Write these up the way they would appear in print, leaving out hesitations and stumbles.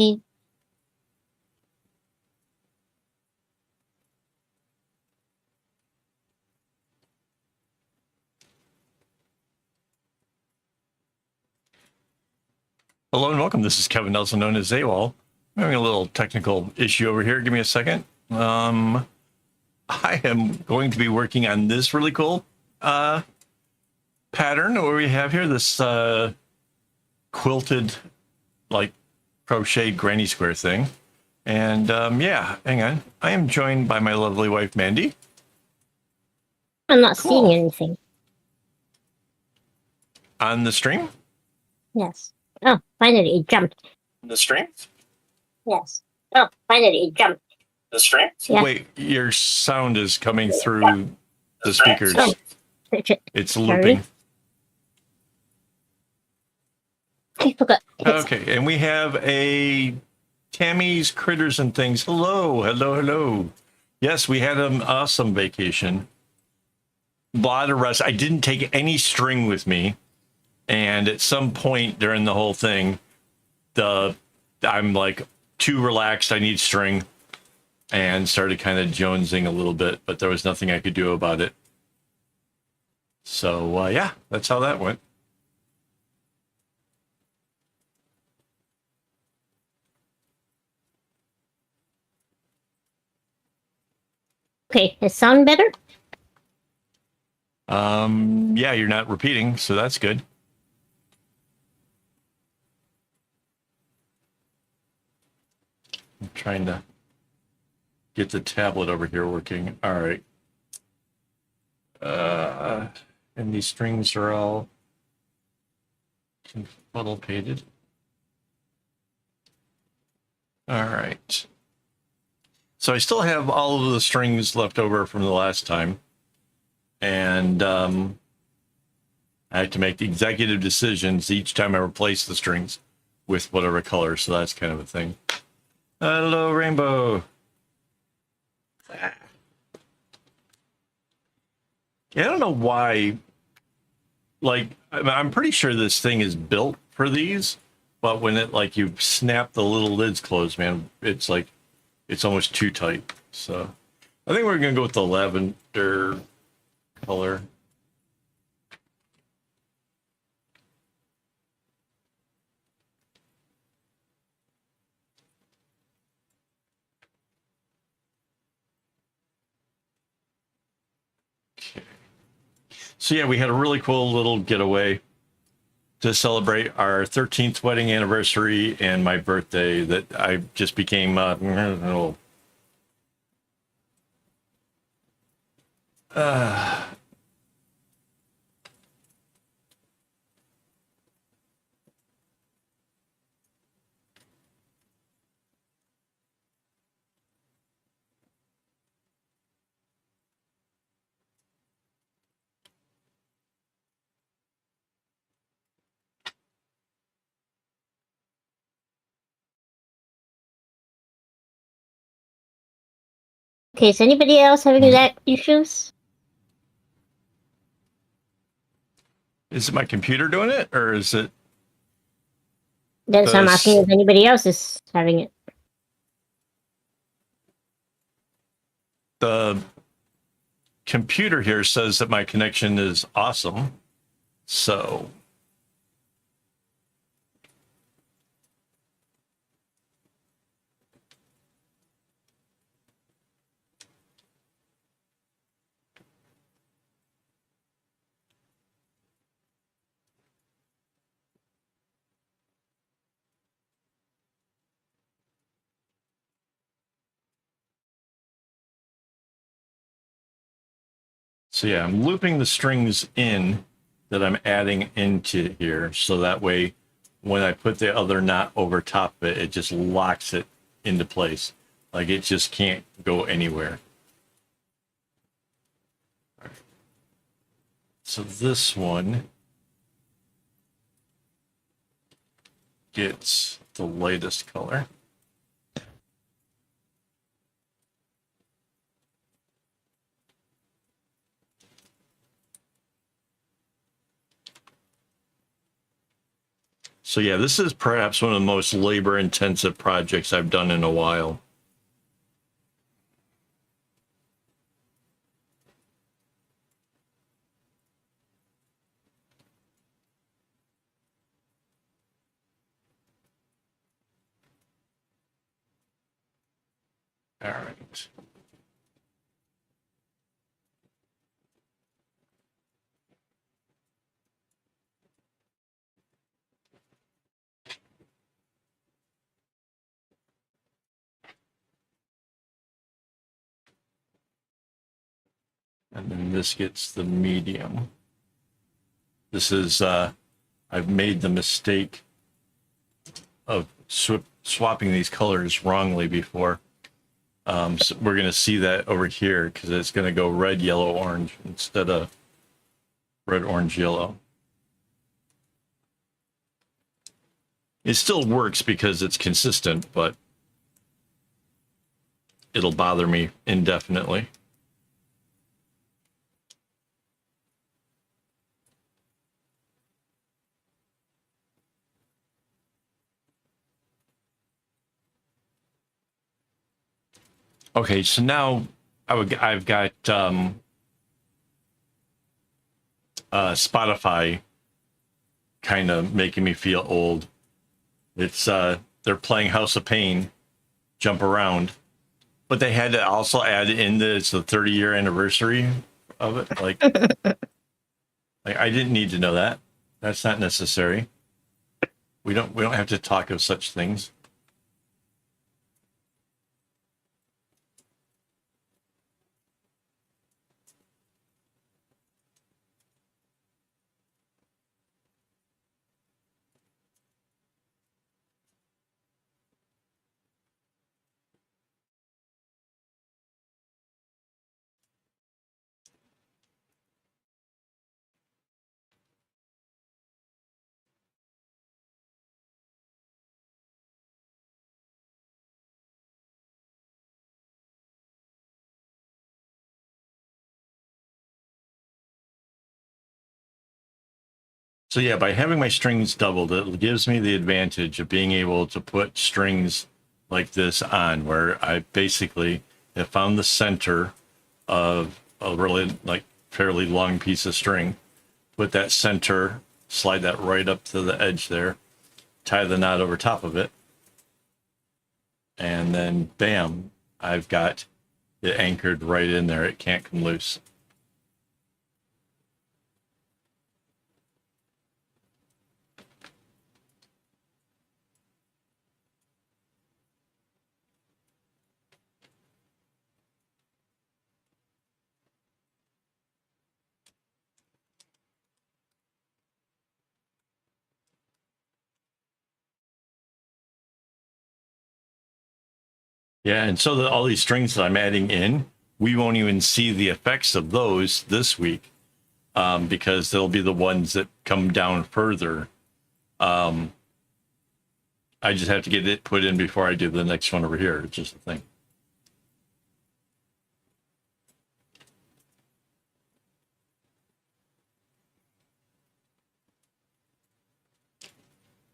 Okay. Hello and welcome. This is Kevin Nelson, known as AWOL. I'm having a little technical issue over here. Give me a second. I am going to be working on this really cool pattern where we have here this quilted, like crocheted granny square thing. And yeah, hang on. I am joined by my lovely wife, Mandy. I'm not Cool. seeing anything. On the stream? Yes. Oh, finally it jumped. The stream? Yes. Oh, finally it jumped. The stream? Yeah. Wait, your sound is coming through the speakers. Oh, It's looping. I forgot. Okay, and we have a Tammy's Critters and Things. Hello, hello, hello. Yes, we had an awesome vacation. A lot of rest. I didn't take any string with me. And at some point during the whole thing, I'm like too relaxed. I need string, and started kind of jonesing a little bit, but there was nothing I could do about it. So yeah, that's how that went. Okay, it sound better? Yeah, you're not repeating, so that's good. I'm trying to get the tablet over here working. All right. And these strings are all funnel painted. All right. So I still have all of the strings left over from the last time. And I have to make the executive decisions each time I replace the strings with whatever color. So that's kind of a thing. Hello, Rainbow. Yeah, I don't know why. Like, I'm pretty sure this thing is built for these, but when it like you snap the little lids closed, man, it's like it's almost too tight. So I think we're gonna go with the lavender color. Okay. So yeah, we had a really cool little getaway to celebrate our 13th wedding anniversary and my birthday that I just became Okay, is anybody else having that issues? Is it my computer doing it, or is it? That's I'm asking if anybody else is having it. The computer here says that my connection is awesome. So yeah, I'm looping the strings in that I'm adding into here. So that way, when I put the other knot over top of it, it just locks it into place. Like it just can't go anywhere. So this one gets the lightest color. So yeah, this is perhaps one of the most labor-intensive projects I've done in a while. All right. And then this gets the medium. This is, I've made the mistake of swapping these colors wrongly before. So we're going to see that over here because it's going to go red, yellow, orange instead of red, orange, yellow. It still works because it's consistent, but it'll bother me indefinitely. Okay, so now I've got Spotify kind of making me feel old. It's they're playing House of Pain, Jump Around, but they had to also add in that it's the 30-year anniversary of it. Like I didn't need to know that. That's not necessary. We don't have to talk of such things. So yeah, by having my strings doubled, it gives me the advantage of being able to put strings like this on, where I basically have found the center of a really like fairly long piece of string, put that center, slide that right up to the edge there, tie the knot over top of it, and then bam, I've got it anchored right in there. It can't come loose. Yeah, and so all these strings that I'm adding in, we won't even see the effects of those this week because they'll be the ones that come down further. I just have to get it put in before I do the next one over here. It's just a thing.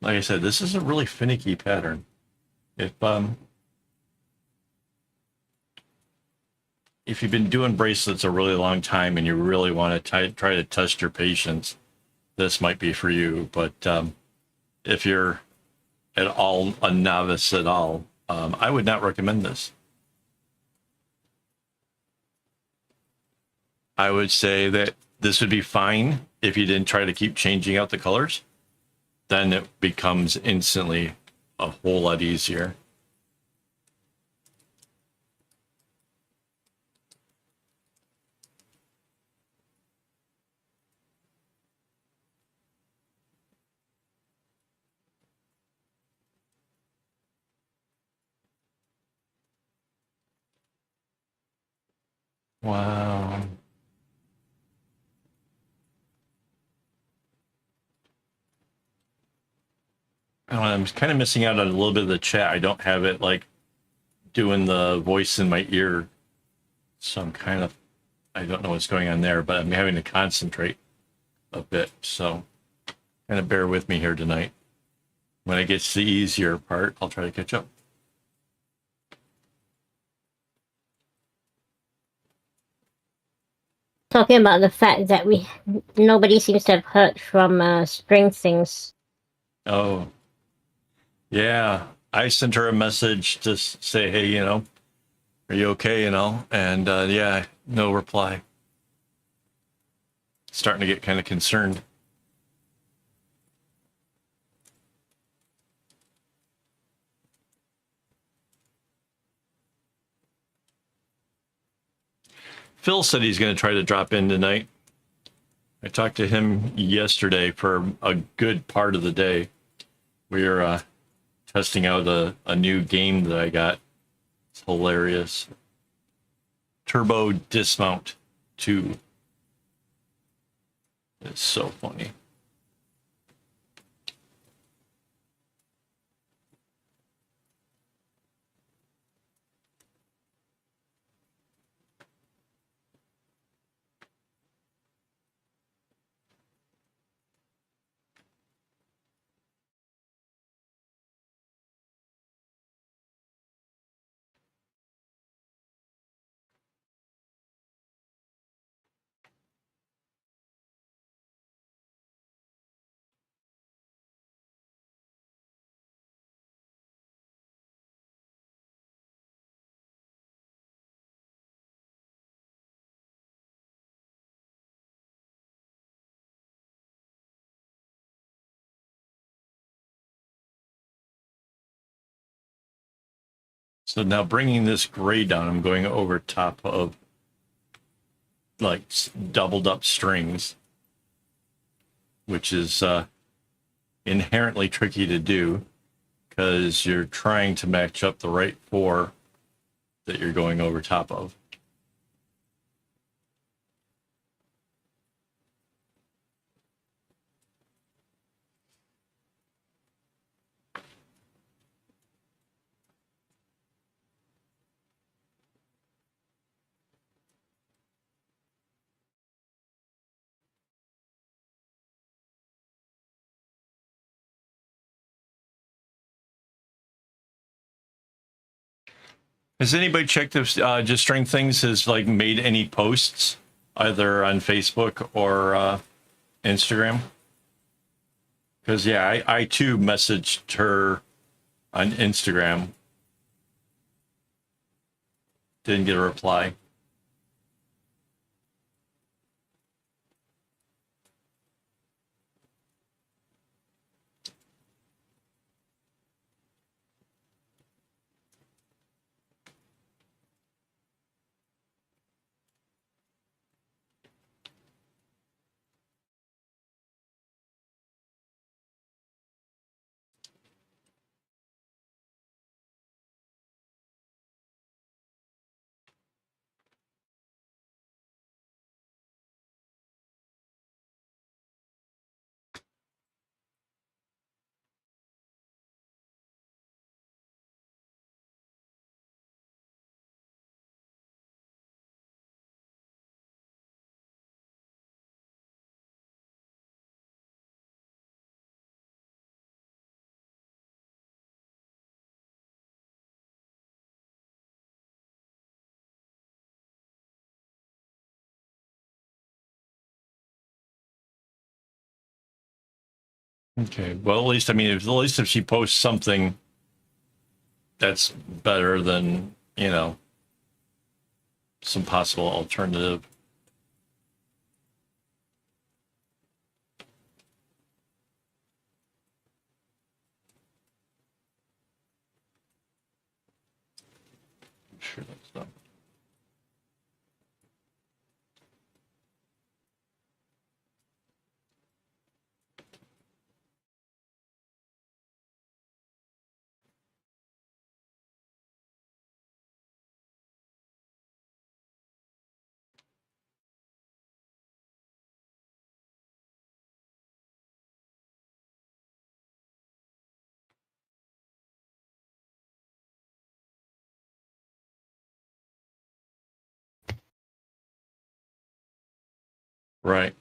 Like I said, this is a really finicky pattern. If you've been doing bracelets a really long time and you really want to try to test your patience, this might be for you. But if you're at all a novice at all, I would not recommend this. I would say that this would be fine if you didn't try to keep changing out the colors. Then it becomes instantly a whole lot easier. Wow. I'm kind of missing out on a little bit of the chat. I don't have it like doing the voice in my ear. So I don't know what's going on there, but I'm having to concentrate a bit. So kind of bear with me here tonight. When it gets to the easier part, I'll try to catch up. Talking about the fact that nobody seems to have heard from String Things. Oh, yeah. I sent her a message to say, hey, you know, are you okay? You know, and yeah, no reply. Starting to get kind of concerned. Phil said he's going to try to drop in tonight. I talked to him yesterday for a good part of the day. We were testing out a new game that I got. It's hilarious. Turbo Dismount 2. It's so funny. So now bringing this gray down, I'm going over top of like doubled up strings, which is inherently tricky to do because you're trying to match up the right 4 that you're going over top of. Has anybody checked if Just String Things has like made any posts either on Facebook or Instagram? Because yeah, I too messaged her on Instagram. Didn't get a reply. Okay. Well, at least, I mean, at least if she posts something, that's better than, you know, some possible alternative. I'm sure that's not. Right.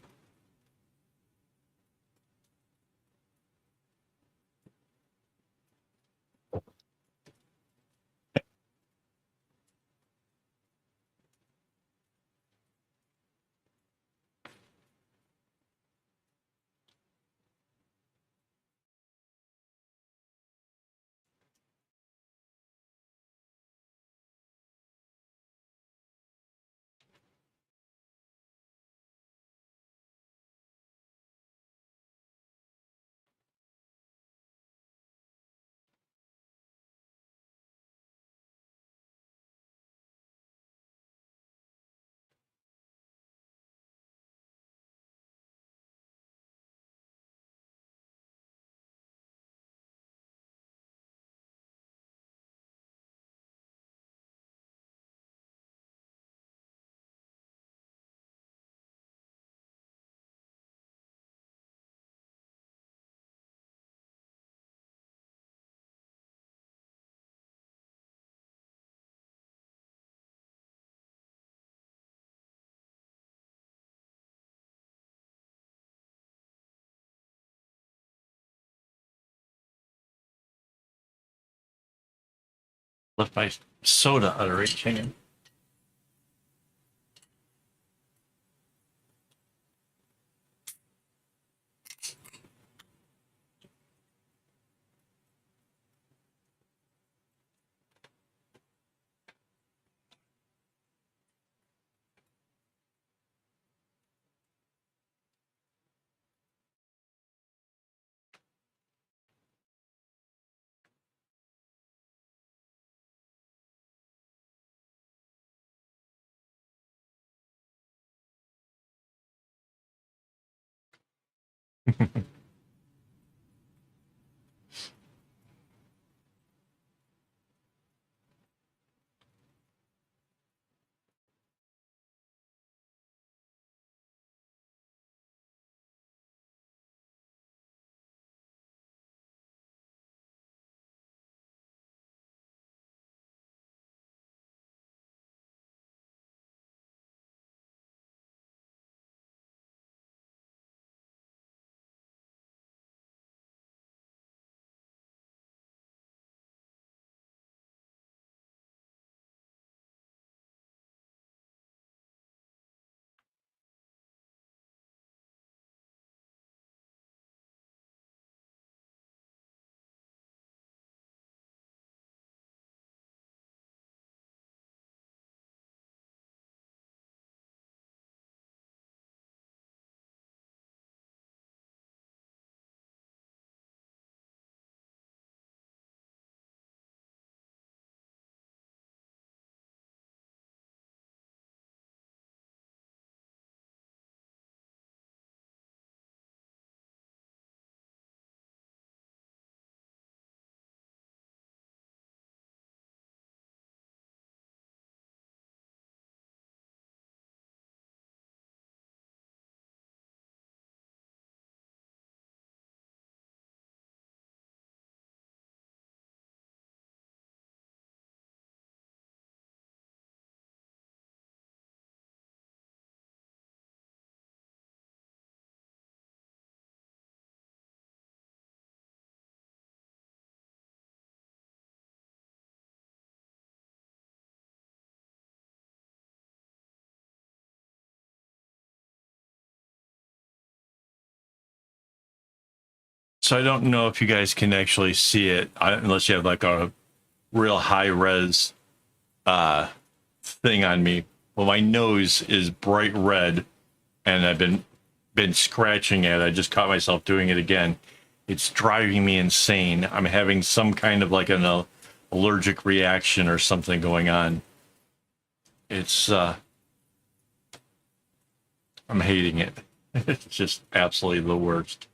Left my soda out of reach. Hang on. So I don't know if you guys can actually see it unless you have like a real high res thing on me. Well, my nose is bright red, and I've been scratching it. I just caught myself doing it again. It's driving me insane. I'm having some kind of like an allergic reaction or something going on. It's I'm hating it. It's just absolutely the worst.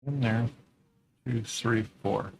In there, 2, 3, 4.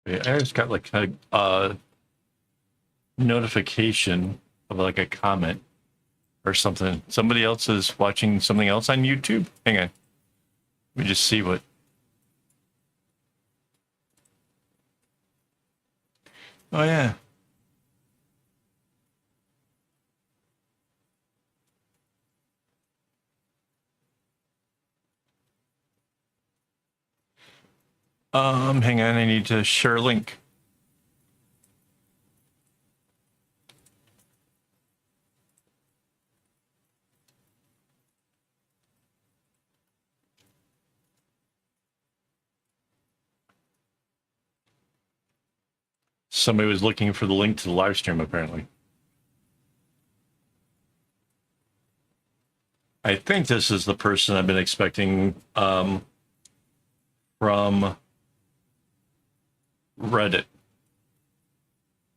I just got like a notification of like a comment or something. Somebody else is watching something else on YouTube. Hang on. Let me just see what. Oh, yeah. Hang on. I need to share a link. Somebody was looking for the link to the live stream, apparently. I think this is the person I've been expecting from Reddit.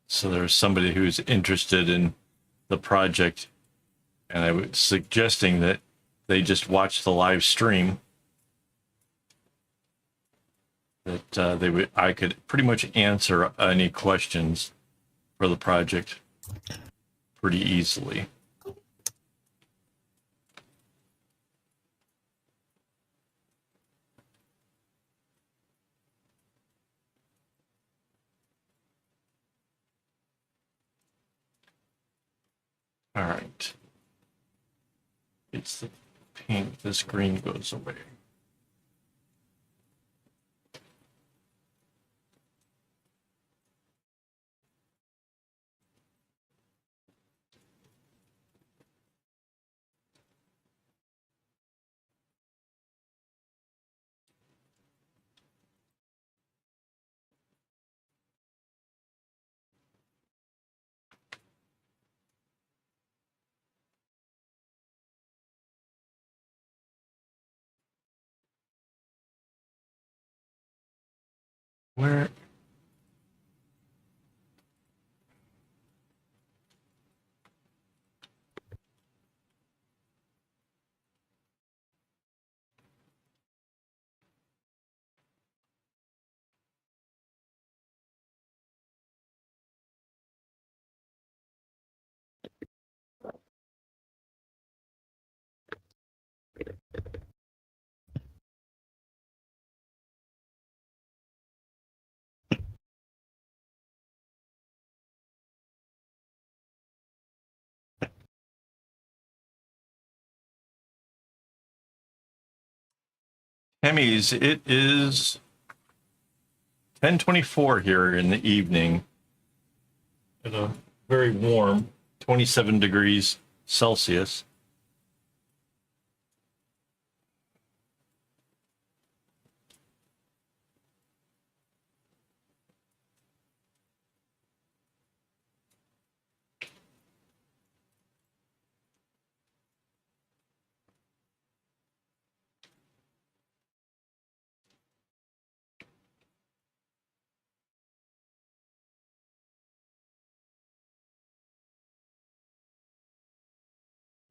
So there's somebody who's interested in the project, and I was suggesting that they just watch the live stream. That I could pretty much answer any questions for the project pretty easily. All right. It's the pink. This green goes away. Where? Emmys, it is 10:24 here in the evening. At a very warm 27 degrees Celsius.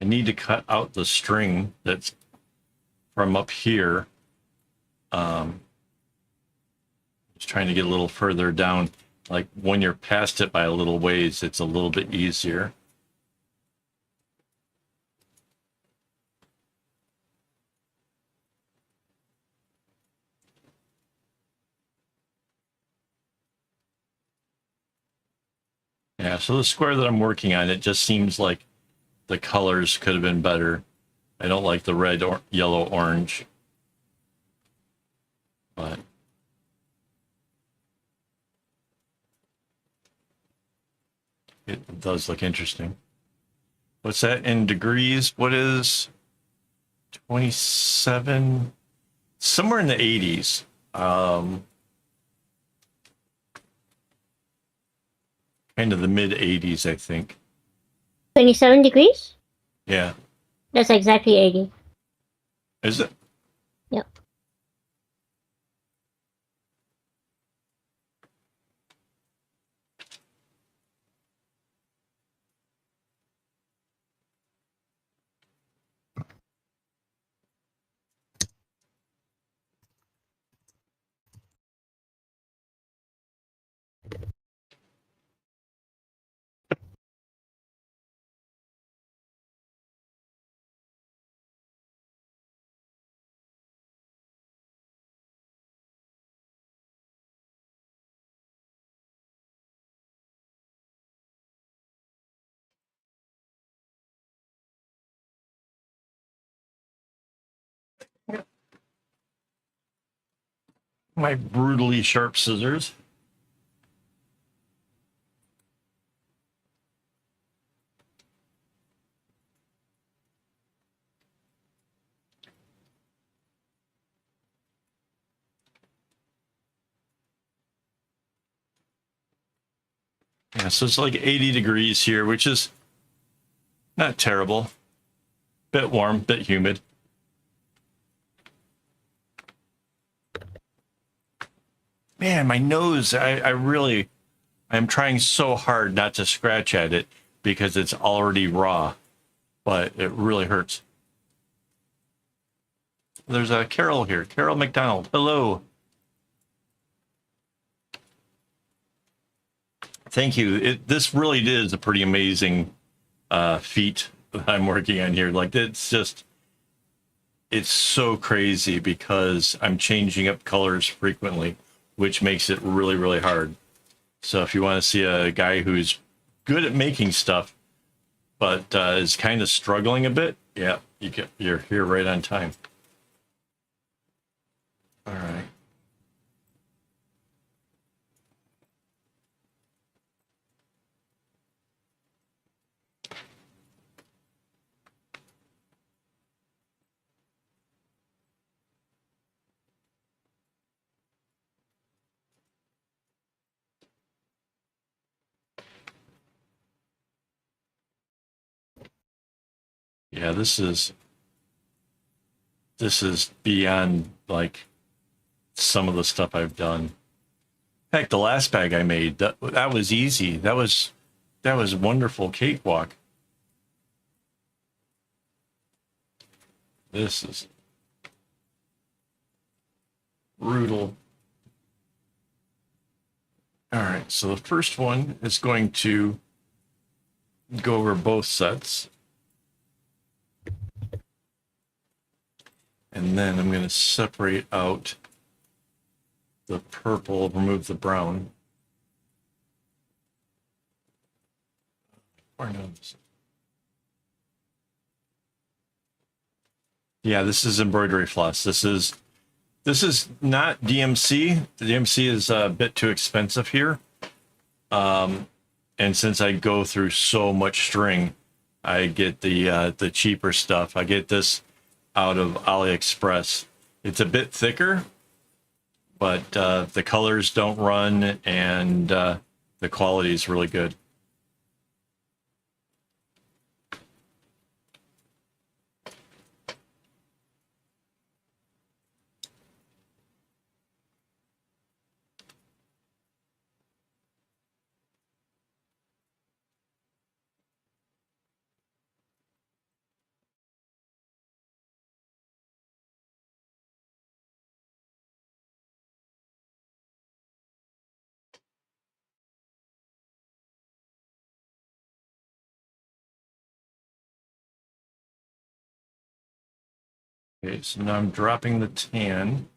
I need to cut out the string that's from up here. Just trying to get a little further down. Like when you're past it by a little ways, it's a little bit easier. Yeah, so the square that I'm working on, it just seems like the colors could have been better. I don't like the red or yellow, orange. But it does look interesting. What's that in degrees? What is 27? Somewhere in the 80s. Kind of the mid 80s, I think. 27 degrees? Yeah. That's exactly 80. Is it? Yep. My brutally sharp scissors. Yeah, so it's like 80 degrees here, which is not terrible. Bit warm, bit humid. Man, my nose, I'm trying so hard not to scratch at it because it's already raw, but it really hurts. There's a Carol here, Carol McDonald. Hello. Thank you. This really is a pretty amazing feat that I'm working on here. Like it's so crazy because I'm changing up colors frequently, which makes it really, really hard. So if you want to see a guy who's good at making stuff, but is kind of struggling a bit, yeah, you're here right on time. All right. Yeah, this is beyond like some of the stuff I've done. Heck, the last bag I made, that was easy. That was wonderful cakewalk. This is brutal. All right, so the first one is going to go over both sets. And then I'm going to separate out the purple, remove the brown. Or no. Yeah, this is embroidery floss. This is not DMC. The DMC is a bit too expensive here. And since I go through so much string, I get the cheaper stuff. I get this out of AliExpress. It's a bit thicker, but the colors don't run, and the quality is really good. Okay, so now I'm dropping the tan.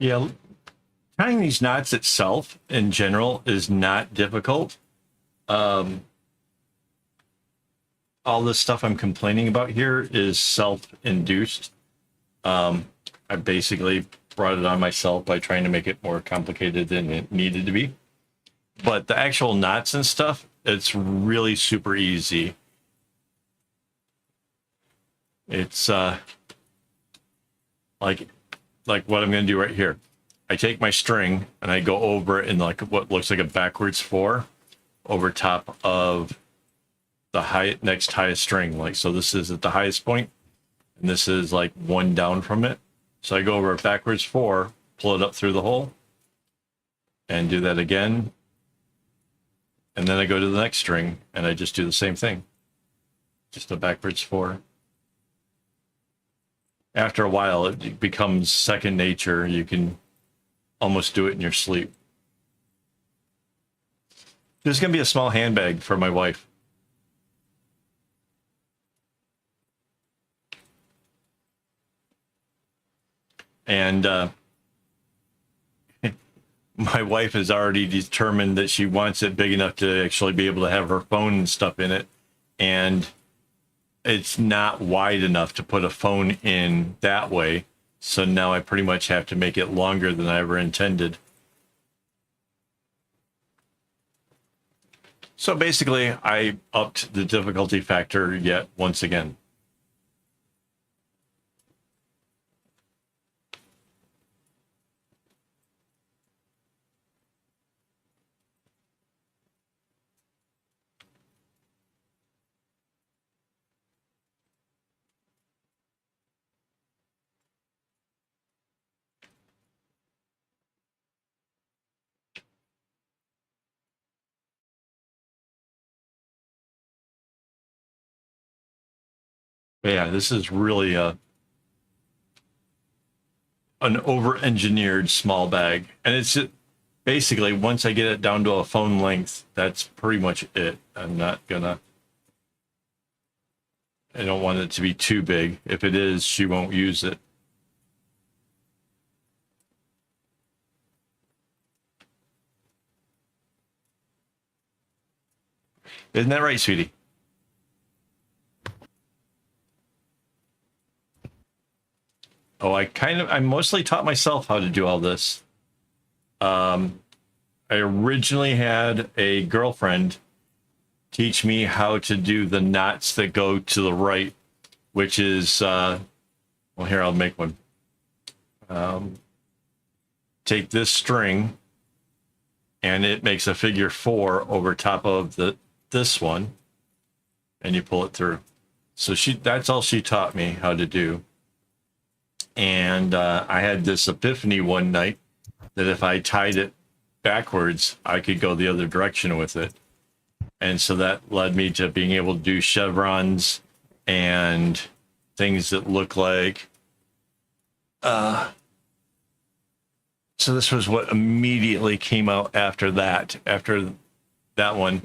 Yeah, tying these knots itself in general is not difficult. All this stuff I'm complaining about here is self-induced. I basically brought it on myself by trying to make it more complicated than it needed to be. But the actual knots and stuff, it's really super easy. It's like what I'm going to do right here. I take my string and I go over it in like what looks like a backwards 4 over top of the next highest string. Like, so this is at the highest point, and this is like 1 down from it. So I go over it backwards 4, pull it up through the hole, and do that again. And then I go to the next string and I just do the same thing. Just a backwards 4. After a while, it becomes second nature. You can almost do it in your sleep. There's going to be a small handbag for my wife. And my wife has already determined that she wants it big enough to actually be able to have her phone and stuff in it. And it's not wide enough to put a phone in that way. So now I pretty much have to make it longer than I ever intended. So basically, I upped the difficulty factor yet once again. But yeah, this is really an over-engineered small bag. And it's basically, once I get it down to a phone length, that's pretty much it. I don't want it to be too big. If it is, she won't use it. Isn't that right, sweetie? Oh, I mostly taught myself how to do all this. I originally had a girlfriend teach me how to do the knots that go to the right, which is, well, here, I'll make one. Take this string, and it makes a figure 4 over top of this one, and you pull it through. So that's all she taught me how to do. And I had this epiphany one night that if I tied it backwards, I could go the other direction with it. And so that led me to being able to do chevrons and things that look like. So this was what immediately came out after that. After that one,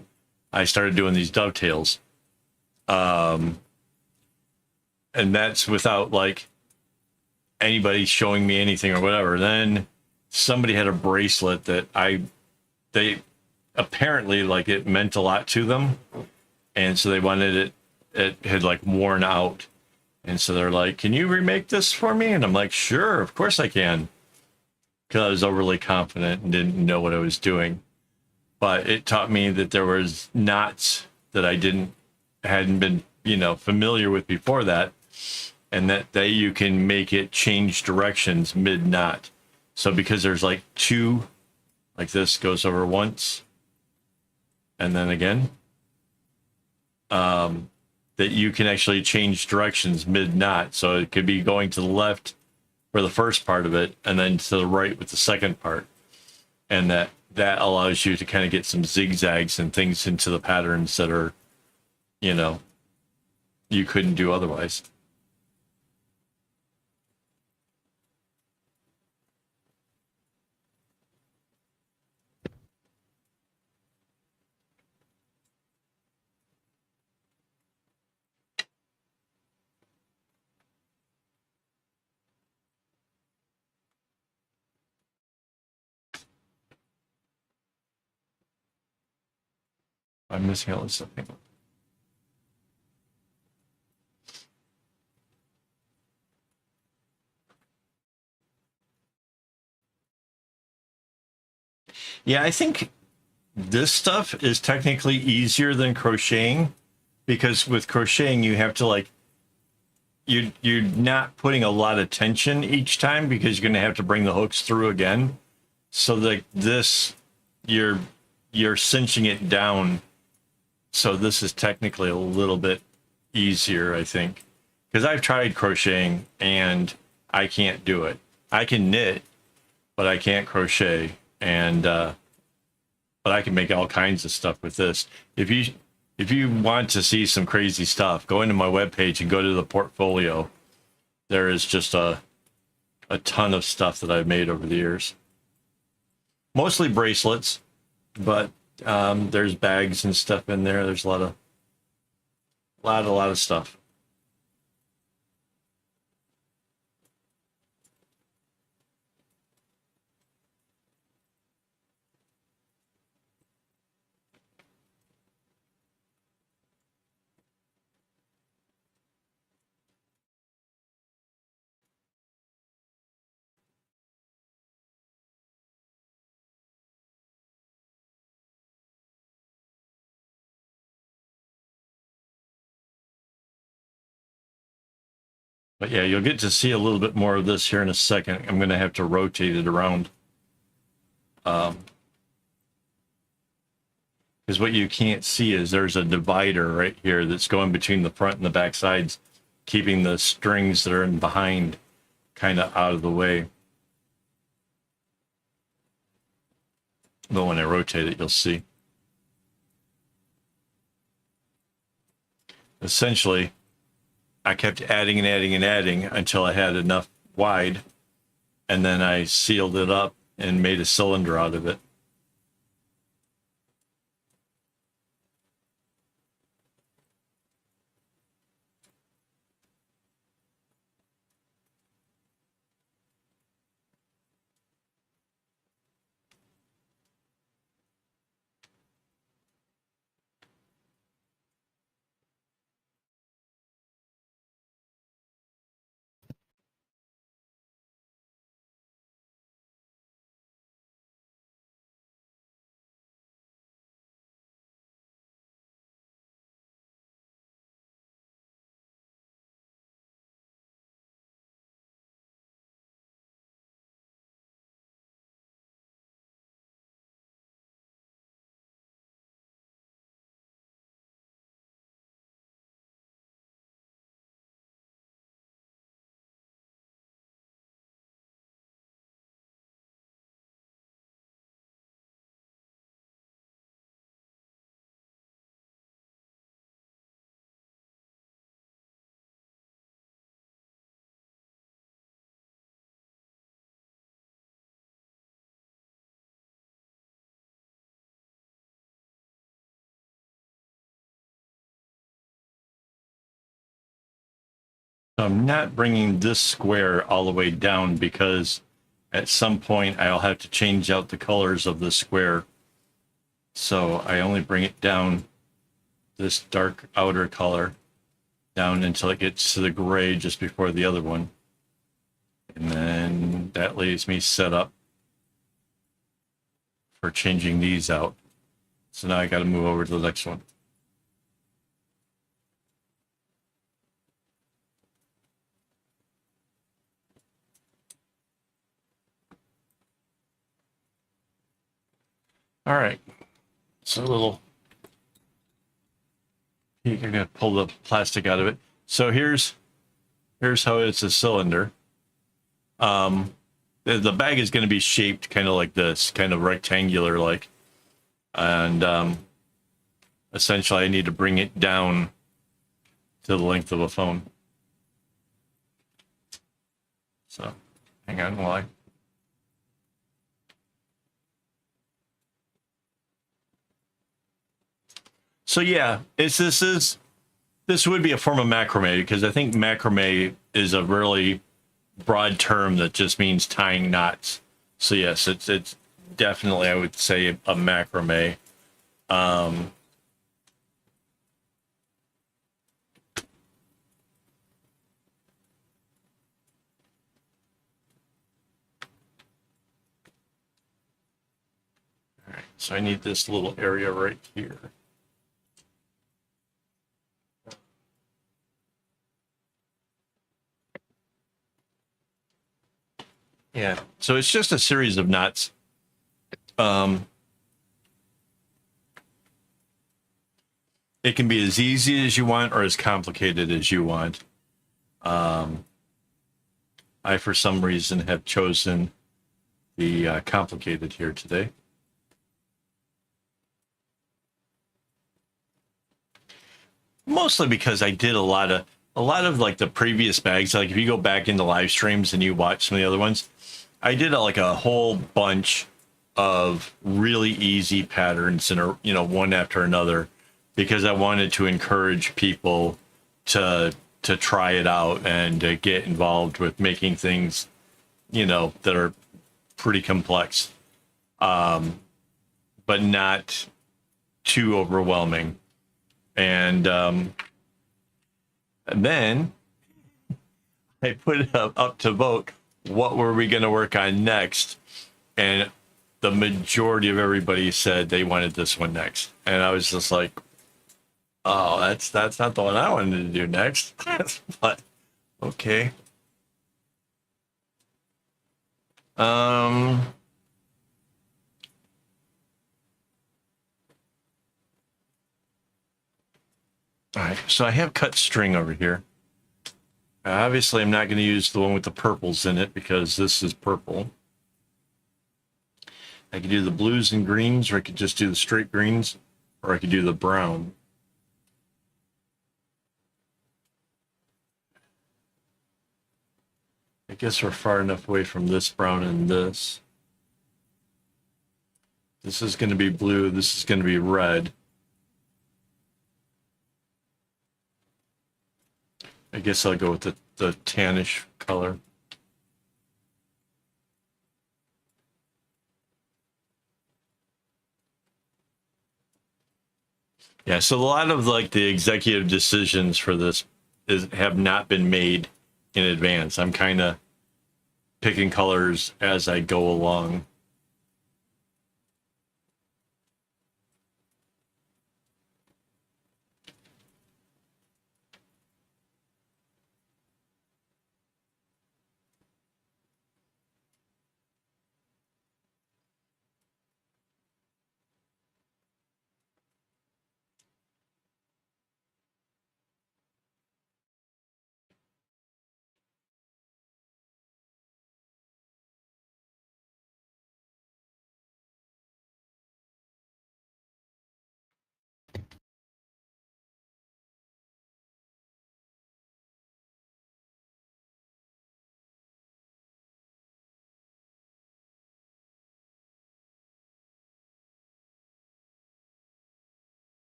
I started doing these dovetails. And that's without like anybody showing me anything or whatever. Then somebody had a bracelet that they apparently, like, it meant a lot to them, and so they wanted it had like worn out, and so they're like, can you remake this for me? And I'm like, sure, of course I can, because I was overly confident and didn't know what I was doing. But it taught me that there was knots that I hadn't been familiar with before that, and that you can make it change directions mid knot. So because there's like two, like this goes over once and then again, that you can actually change directions mid knot. So it could be going to the left for the first part of it and then to the right with the second part. And that allows you to kind of get some zigzags and things into the patterns that are, you couldn't do otherwise. I'm missing all this stuff. Yeah, I think this stuff is technically easier than crocheting, because with crocheting you have to like you're not putting a lot of tension each time because you're going to have to bring the hooks through again. So like this, you're cinching it down. So this is technically a little bit easier, I think, because I've tried crocheting and I can't do it. I can knit, but I can't crochet. And but I can make all kinds of stuff with this. If you want to see some crazy stuff, go into my webpage and go to the portfolio. There is just a ton of stuff that I've made over the years. Mostly bracelets, but there's bags and stuff in there. There's a lot of stuff. But yeah, you'll get to see a little bit more of this here in a second. I'm going to have to rotate it around. Because what you can't see is there's a divider right here that's going between the front and the back sides, keeping the strings that are in behind kind of out of the way. But when I rotate it, you'll see. Essentially, I kept adding and adding and adding until I had enough wide, and then I sealed it up and made a cylinder out of it. So I'm not bringing this square all the way down because at some point I'll have to change out the colors of the square. So I only bring it down this dark outer color down until it gets to the gray just before the other one. And then that leaves me set up for changing these out. So now I got to move over to the next one. All right. So a little, you're going to pull the plastic out of it. So here's how it's a cylinder. The bag is going to be shaped kind of like this, kind of rectangular like. And essentially I need to bring it down to the length of a phone. So hang on while I... So yeah, this would be a form of macrame, because I think macrame is a really broad term that just means tying knots. So yes, it's definitely, I would say, a macrame. All right, so I need this little area right here. Yeah, so it's just a series of knots. It can be as easy as you want or as complicated as you want. I, for some reason, have chosen the complicated here today. Mostly because I did a lot of like the previous bags. Like if you go back into live streams and you watch some of the other ones, I did like a whole bunch of really easy patterns and, you know, one after another, because I wanted to encourage people to try it out and to get involved with making things, you know, that are pretty complex, but not too overwhelming. And then I put it up to vote. What were we going to work on next? And the majority of everybody said they wanted this one next. And I was just like, oh, that's not the one I wanted to do next. But okay. All right, so I have cut string over here. Obviously, I'm not going to use the one with the purples in it because this is purple. I could do the blues and greens, or I could just do the straight greens, or I could do the brown. I guess we're far enough away from this brown and this. This is going to be blue. This is going to be red. I guess I'll go with the tannish color. Yeah, so a lot of like the executive decisions for this have not been made in advance. I'm kind of picking colors as I go along.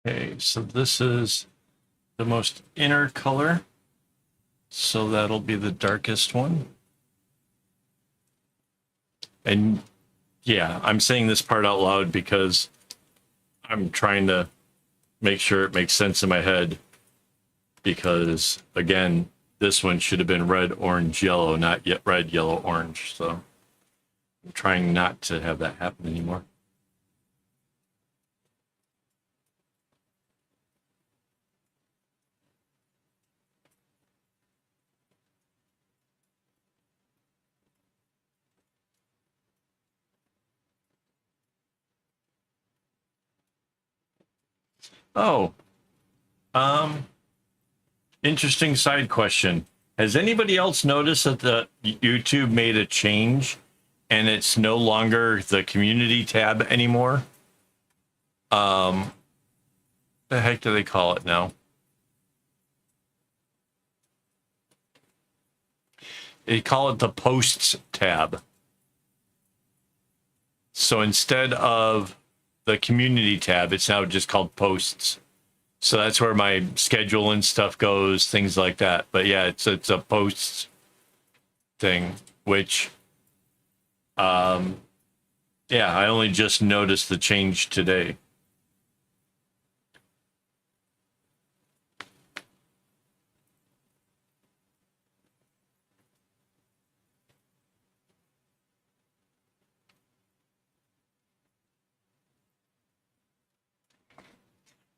Okay, so this is the most inner color. So that'll be the darkest one. And yeah, I'm saying this part out loud because I'm trying to make sure it makes sense in my head. Because again, this one should have been red, orange, yellow, not yet red, yellow, orange. So I'm trying not to have that happen anymore. Oh, interesting side question. Has anybody else noticed that the YouTube made a change and it's no longer the community tab anymore? The heck do they call it now? They call it the posts tab. So instead of the community tab, it's now just called posts. So that's where my schedule and stuff goes, things like that. But yeah, it's a posts thing, which, yeah, I only just noticed the change today.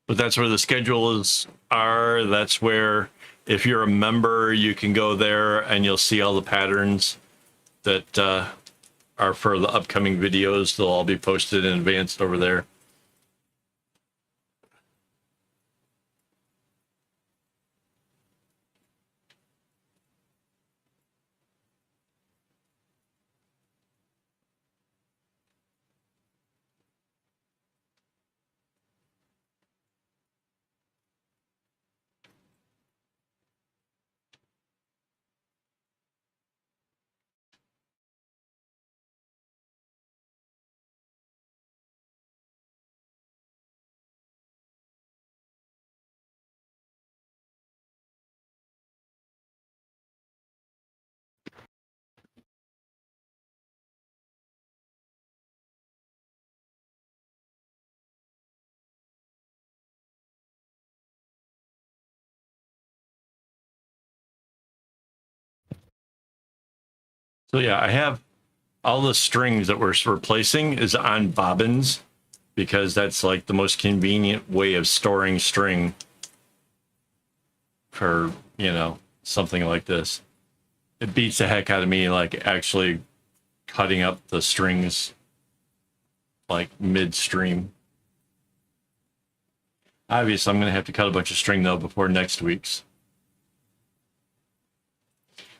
But that's where the schedules are. That's where, if you're a member, you can go there and you'll see all the patterns that are for the upcoming videos. They'll all be posted in advance over there. So yeah, I have all the strings that we're replacing is on bobbins because that's like the most convenient way of storing string for, you know, something like this. It beats the heck out of me like actually cutting up the strings like midstream. Obviously, I'm going to have to cut a bunch of string though before next week's.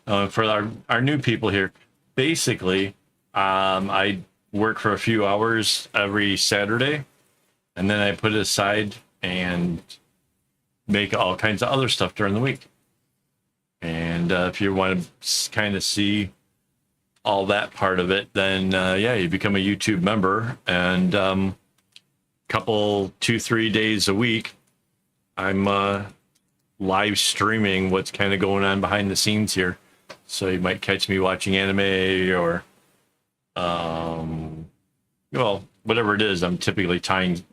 For our new people here, basically, I work for a few hours every Saturday, and then I put it aside and make all kinds of other stuff during the week. And if you want to kind of see all that part of it, then yeah, you become a YouTube member, and couple 2-3 days a week, I'm live streaming what's kind of going on behind the scenes here. So you might catch me watching anime or, well, whatever it is. I'm typically tying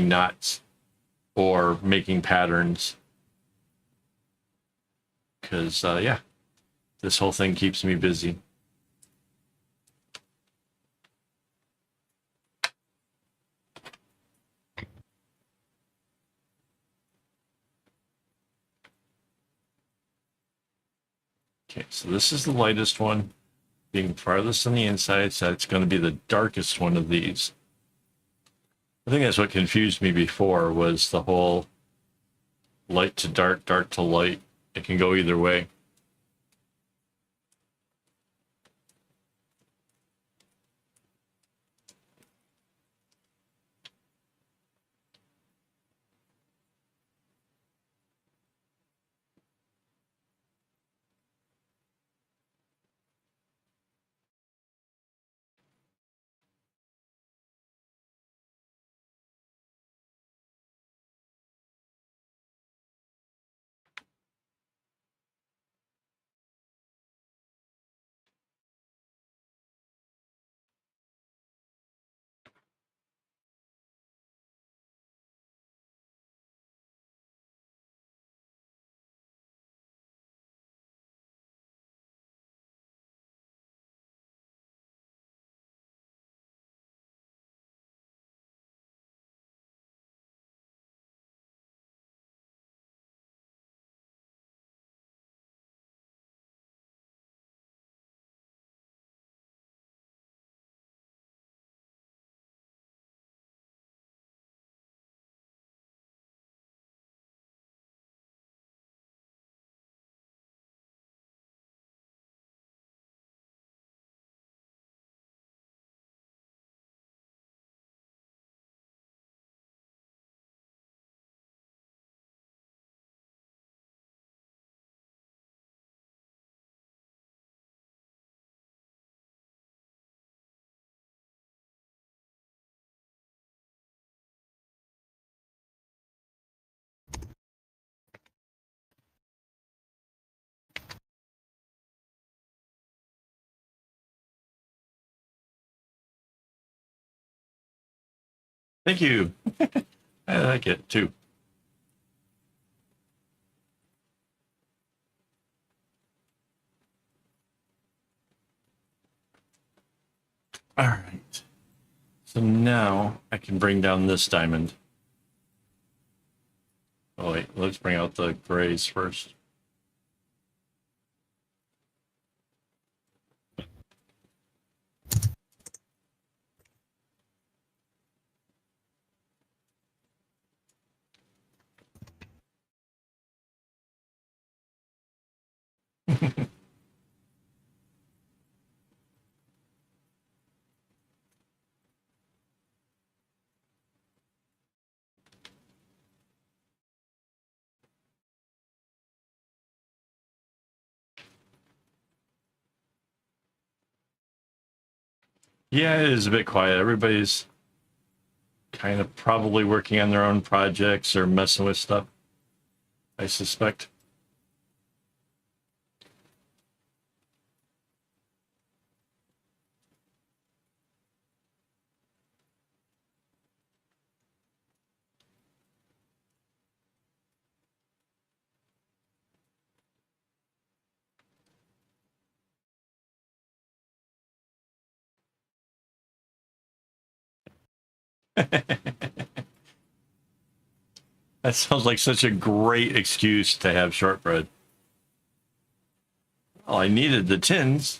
knots or making patterns because, yeah, this whole thing keeps me busy. Okay, so this is the lightest one, being farthest on the inside, so it's going to be the darkest one of these. I think that's what confused me before was the whole light to dark, dark to light. It can go either way. Thank you. I like it too. All right. So now I can bring down this diamond. Oh, wait, let's bring out the grays first. Yeah, it is a bit quiet. Everybody's kind of probably working on their own projects or messing with stuff, I suspect. That sounds like such a great excuse to have shortbread. Well, I needed the tins.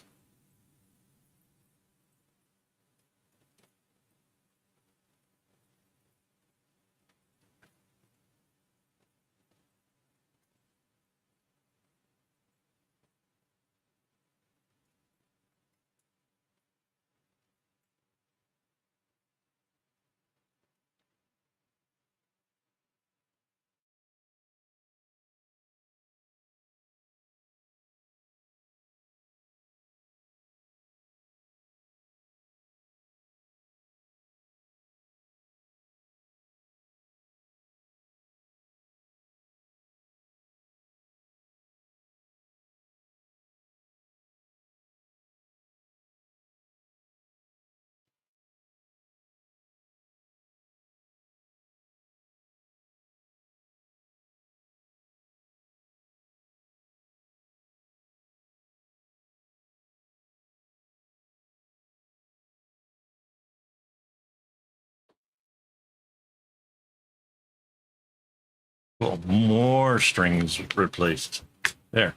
Well, more strings replaced. There.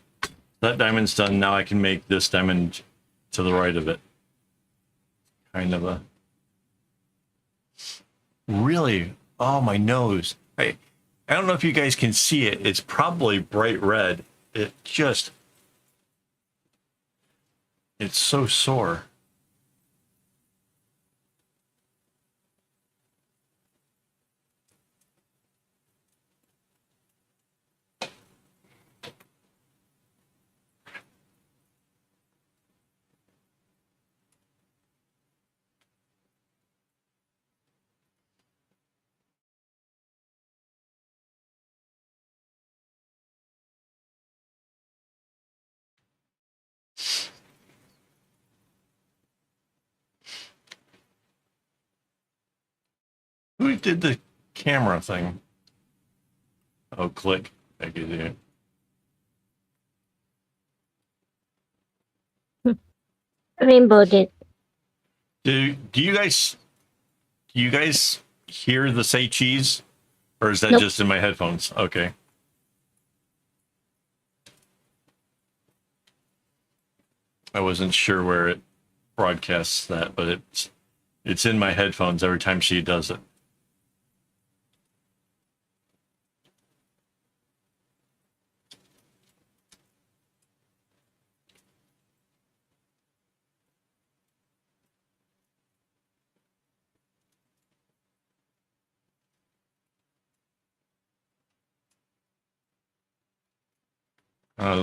That diamond's done. Now I can make this diamond to the right of it. Kind of a... Really? Oh, my nose. I don't know if you guys can see it. It's probably bright red. It just... It's so sore. Who did the camera thing? Oh, click. I can do it. Rainbow did. Do you guys hear the say cheese? Or is that Nope. just in my headphones? Okay. I wasn't sure where it broadcasts that, but it's in my headphones every time she does it.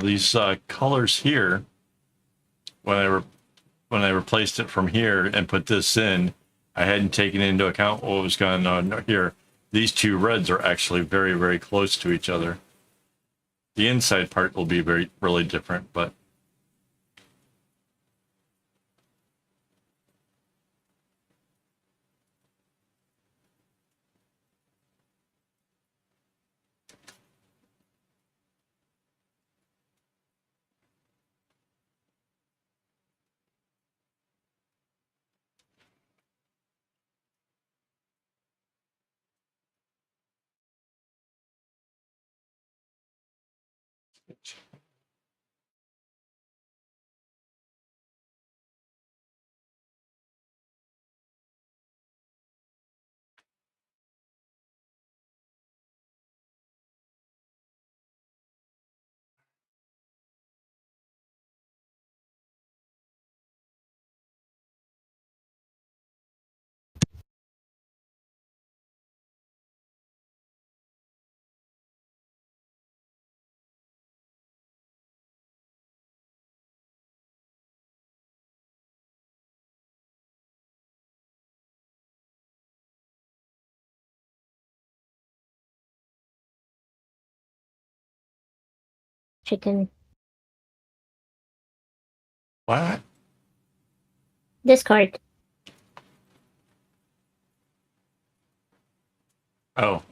These colors here, when I replaced it from here and put this in, I hadn't taken into account what was going on here. These two reds are actually very, very close to each other. The inside part will be really different, but Chicken. what? Discard. Oh,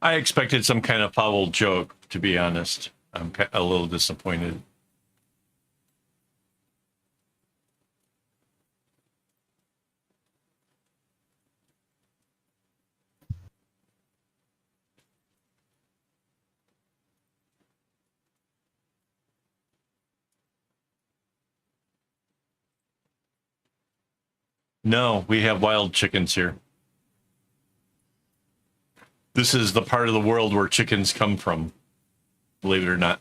I expected some kind of foul joke, to be honest. I'm a little disappointed. No, we have wild chickens here. This is the part of the world where chickens come from, believe it or not.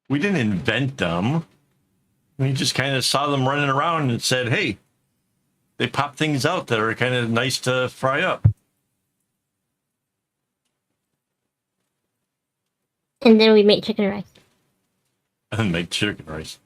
We didn't invent them. We just kind of saw them running around and said, hey, they pop things out that are kind of nice to fry up. And then we made chicken rice. And make chicken rice.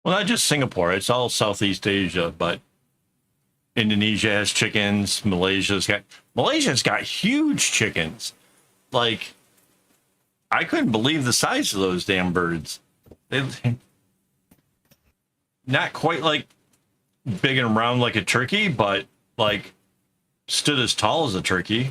Well, not just Singapore, it's all Southeast Asia, but Indonesia has chickens. Malaysia's got huge chickens. Like, I couldn't believe the size of those damn birds. They not quite like big and round like a turkey, but like stood as tall as a turkey.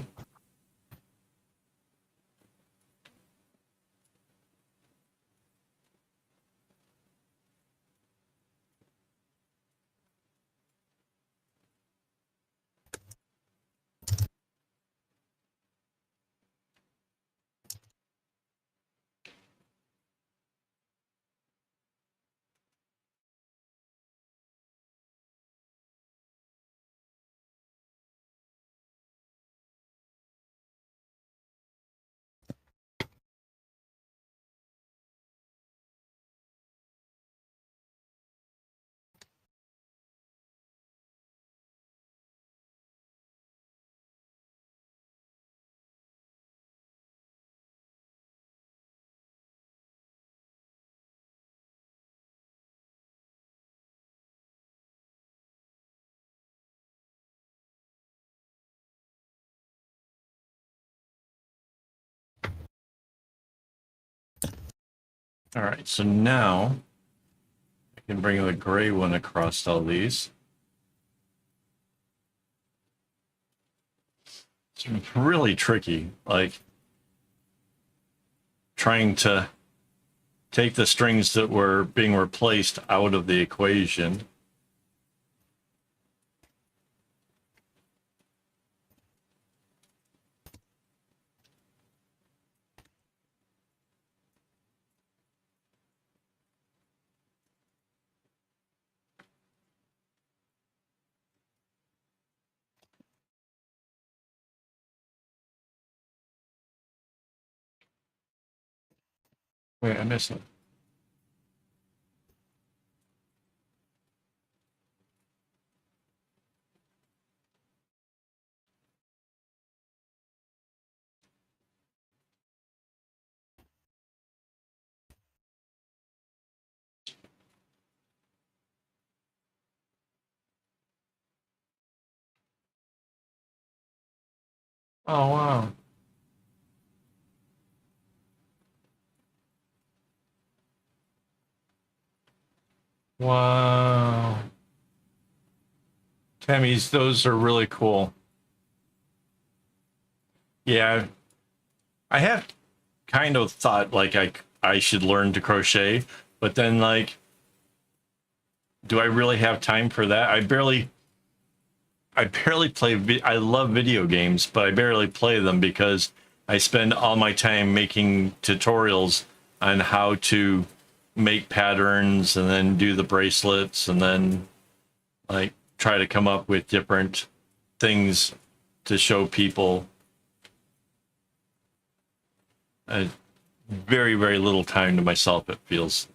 All right, so now I can bring the gray one across all these. It's really tricky, like trying to take the strings that were being replaced out of the equation. Wait, I missed it. Oh, wow. Wow. Tammy's, those are really cool. Yeah, I have kind of thought like I should learn to crochet, but then like, do I really have time for that? I barely play. I love video games, but I barely play them because I spend all my time making tutorials on how to make patterns and then do the bracelets and then like try to come up with different things to show people. Very, very little time to myself, it feels.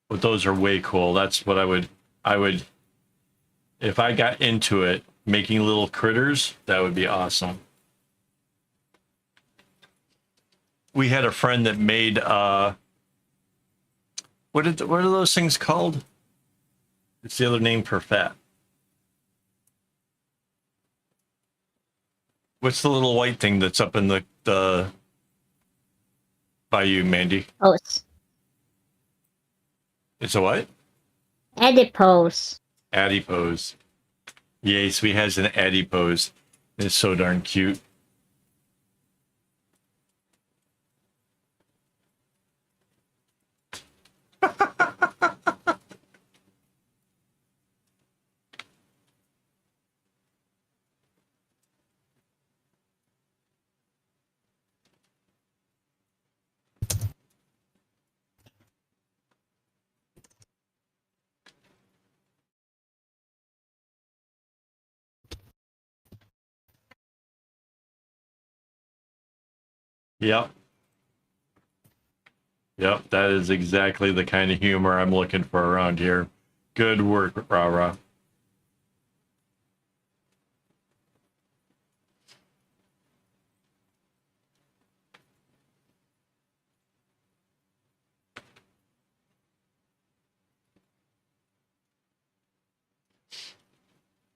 But those are way cool. That's what I would, if I got into it, making little critters, that would be awesome. We had a friend that made what are those things called? It's the other name for fat. What's the little white thing that's up in the by you, Mandy? Oh, It's a what? adipose. Adipose. Yes, we has an adipose. It's so darn cute. Yep. Yep. That is exactly the kind of humor I'm looking for around here. Good work, Rara.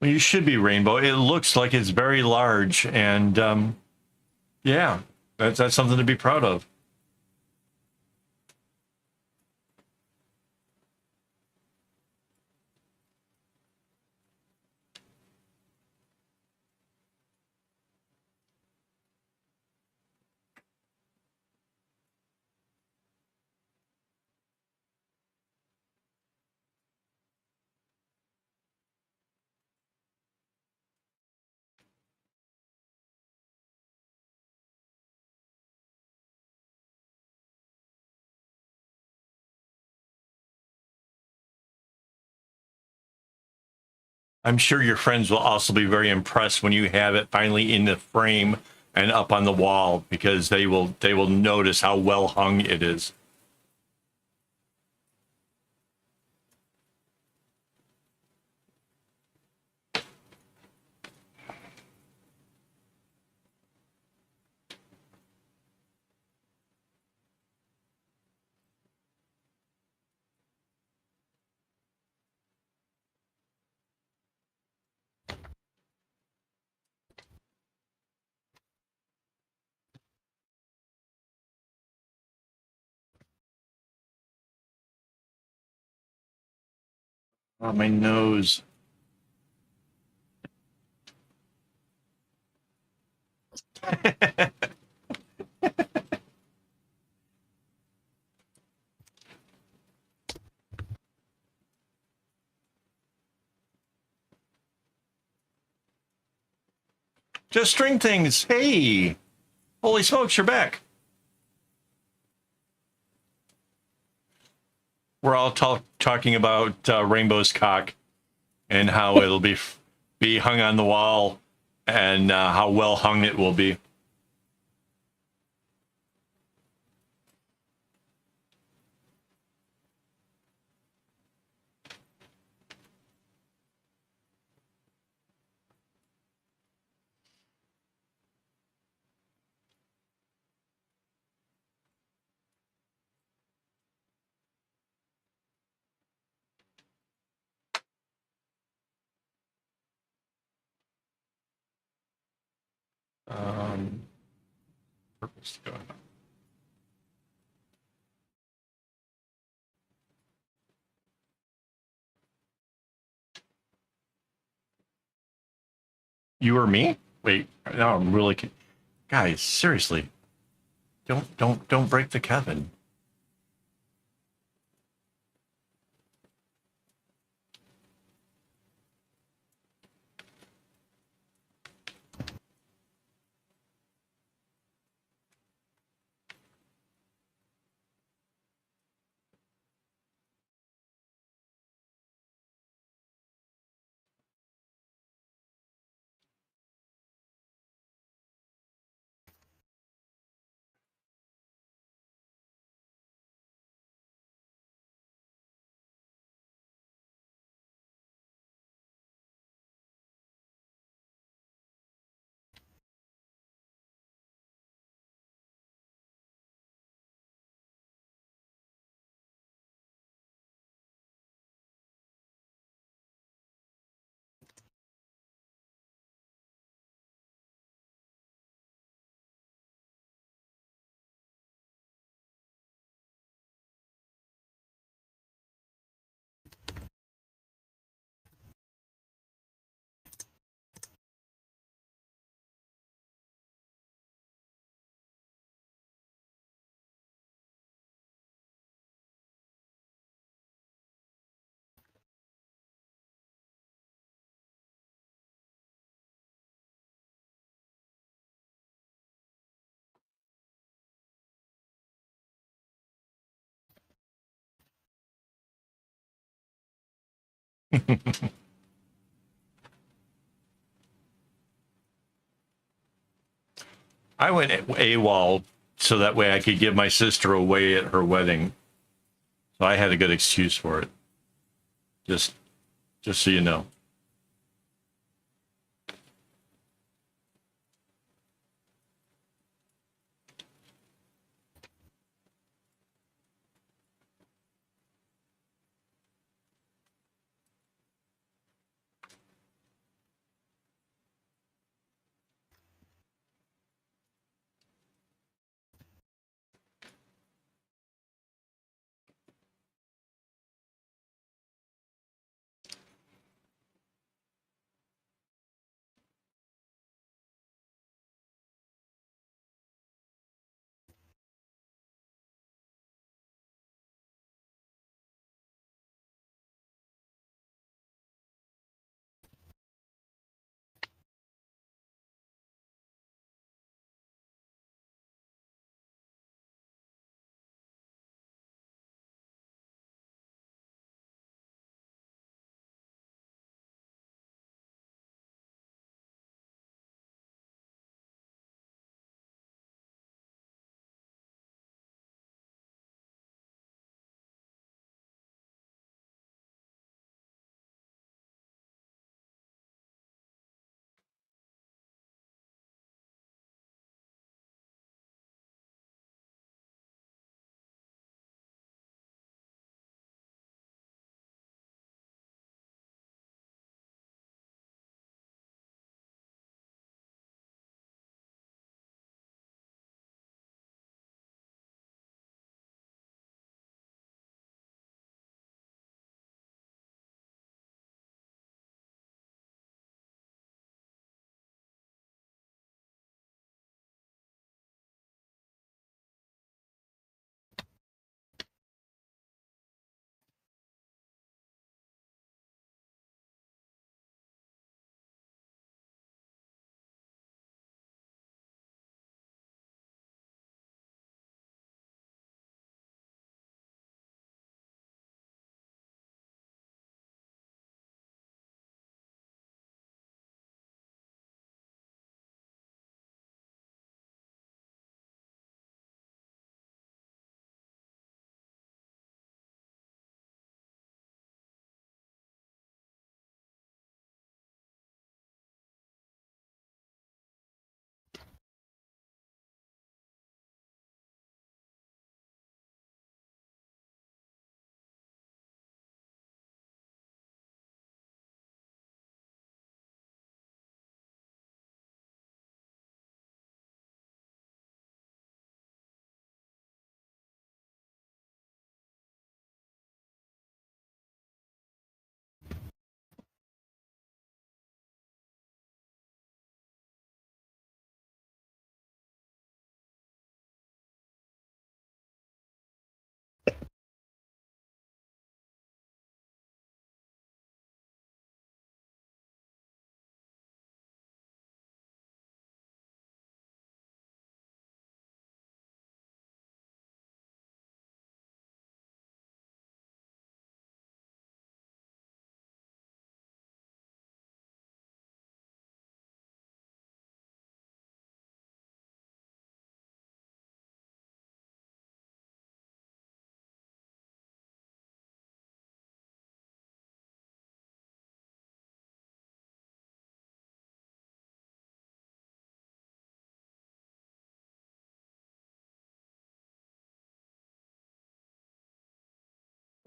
Well, you should be Rainbow. It looks like it's very large, and yeah, that's something to be proud of. I'm sure your friends will also be very impressed when you have it finally in the frame and up on the wall because they will notice how well hung it is. Oh, my nose. Just string things. Hey, holy smokes, you're back. We're all talking about Rainbow's cock and how it'll be hung on the wall and how well hung it will be. What's going on? You or me? Wait, now I'm really guys, seriously. Don't break the Kevin. I went AWOL so that way I could give my sister away at her wedding. So I had a good excuse for it. Just so you know.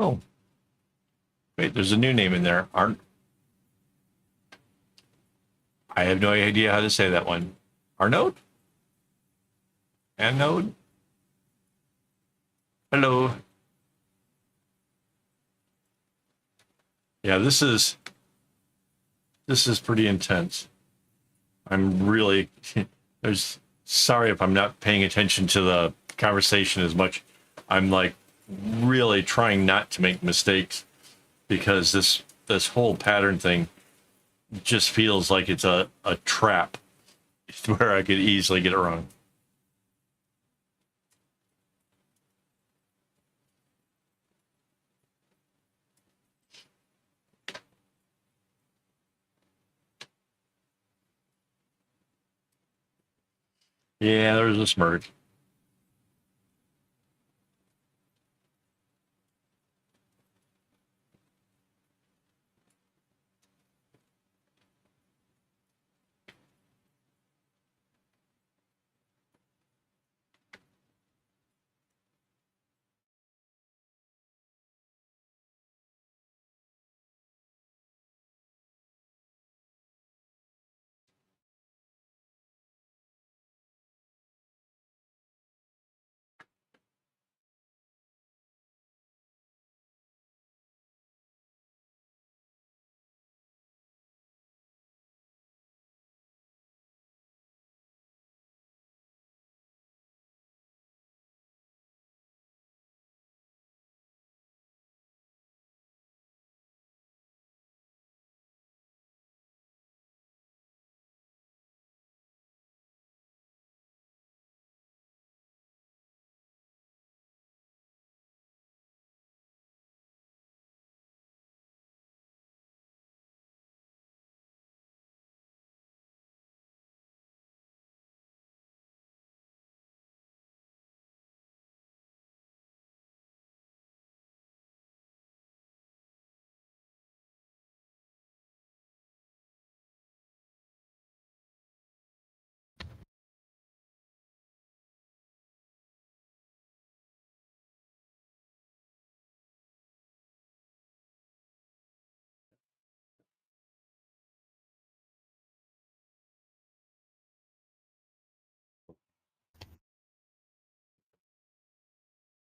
Oh, wait, there's a new name in there. I have no idea how to say that one. Arnode? Anode? Hello. Yeah, this is pretty intense. I'm really there's sorry if I'm not paying attention to the conversation as much. I'm like really trying not to make mistakes because this whole pattern thing just feels like it's a trap where I could easily get it wrong. Yeah, there's a smirk.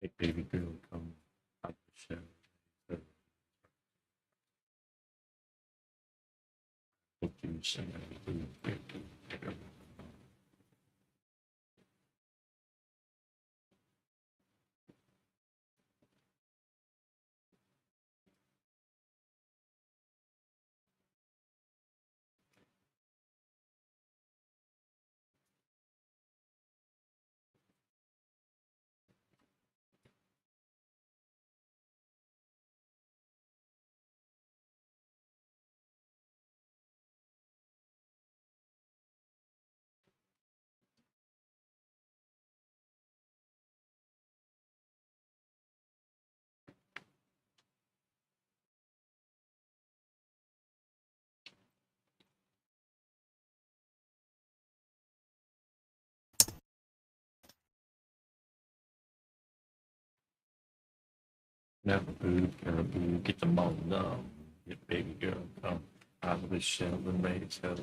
Hey, baby girl, come out the show. Now, boo, get the ball down. Get baby girl, come out of the shell and raise hell.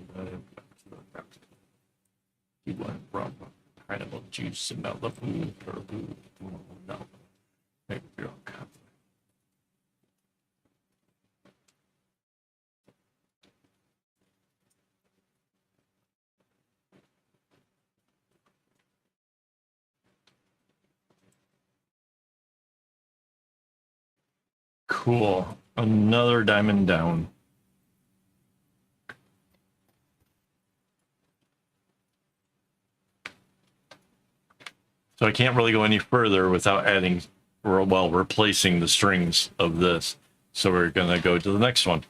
You want rum, pineapple juice, and Malibu, Peru, no. Baby girl, come. Cool. Another diamond down. So I can't really go any further without adding, or well, replacing the strings of this. So we're going to go to the next one.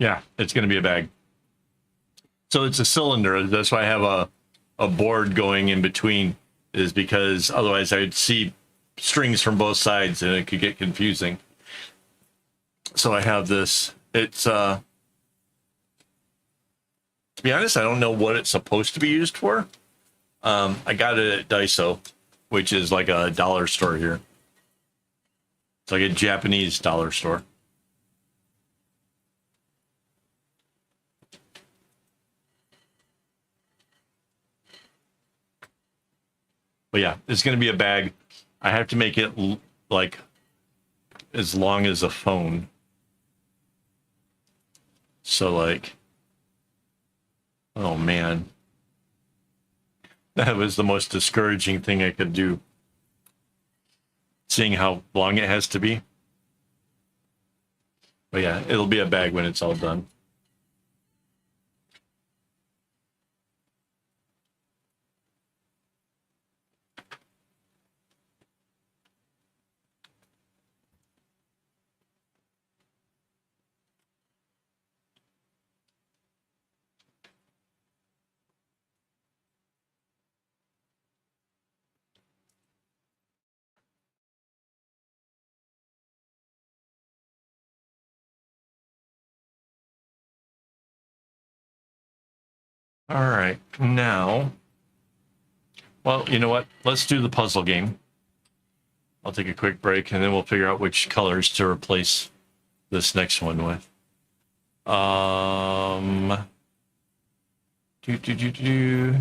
Yeah, it's going to be a bag. So it's a cylinder. That's why I have a board going in between, is because otherwise I'd see strings from both sides and it could get confusing. So I have this. It's to be honest, I don't know what it's supposed to be used for. I got it at Daiso, which is like a dollar store here. It's like a Japanese dollar store. But yeah, it's going to be a bag. I have to make it like as long as a phone. So like, oh man, that was the most discouraging thing I could do. Seeing how long it has to be. But yeah, it'll be a bag when it's all done. All right, now, well, you know what? Let's do the puzzle game. I'll take a quick break and then we'll figure out which colors to replace this next one with. Do, do, do, do.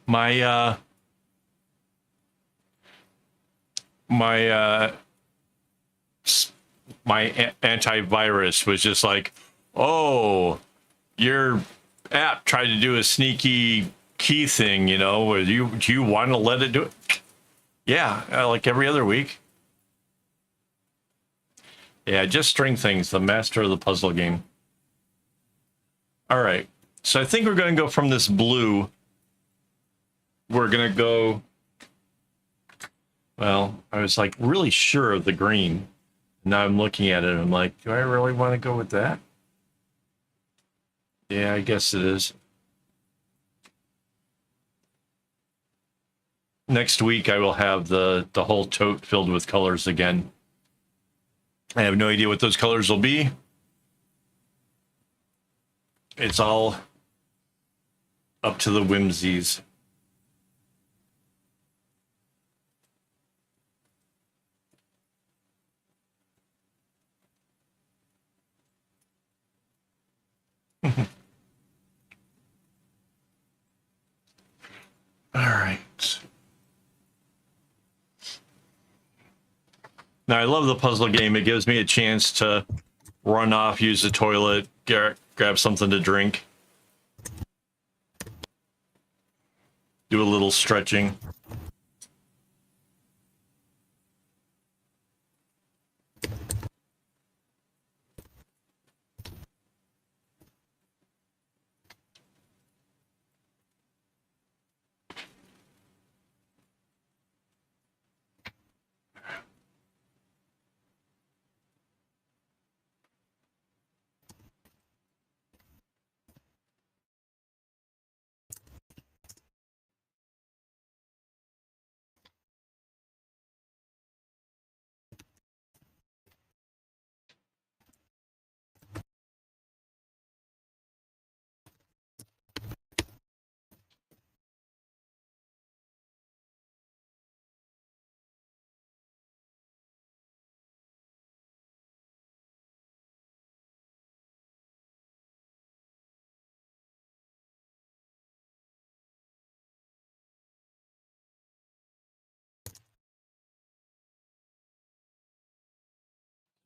My my my antivirus was just like, oh, your app tried to do a sneaky key thing, you know, do you want to let it do it? Yeah, like every other week. Yeah, just string things, the master of the puzzle game. All right. So I think we're going to go from this blue. We're going to go, well, I was like really sure of the green. Now I'm looking at it and I'm like, do I really want to go with that? Yeah, I guess it is. Next week I will have the whole tote filled with colors again. I have no idea what those colors will be. It's all up to the whimsies. All right. Now, I love the puzzle game. It gives me a chance to run off, use the toilet, grab something to drink, do a little stretching.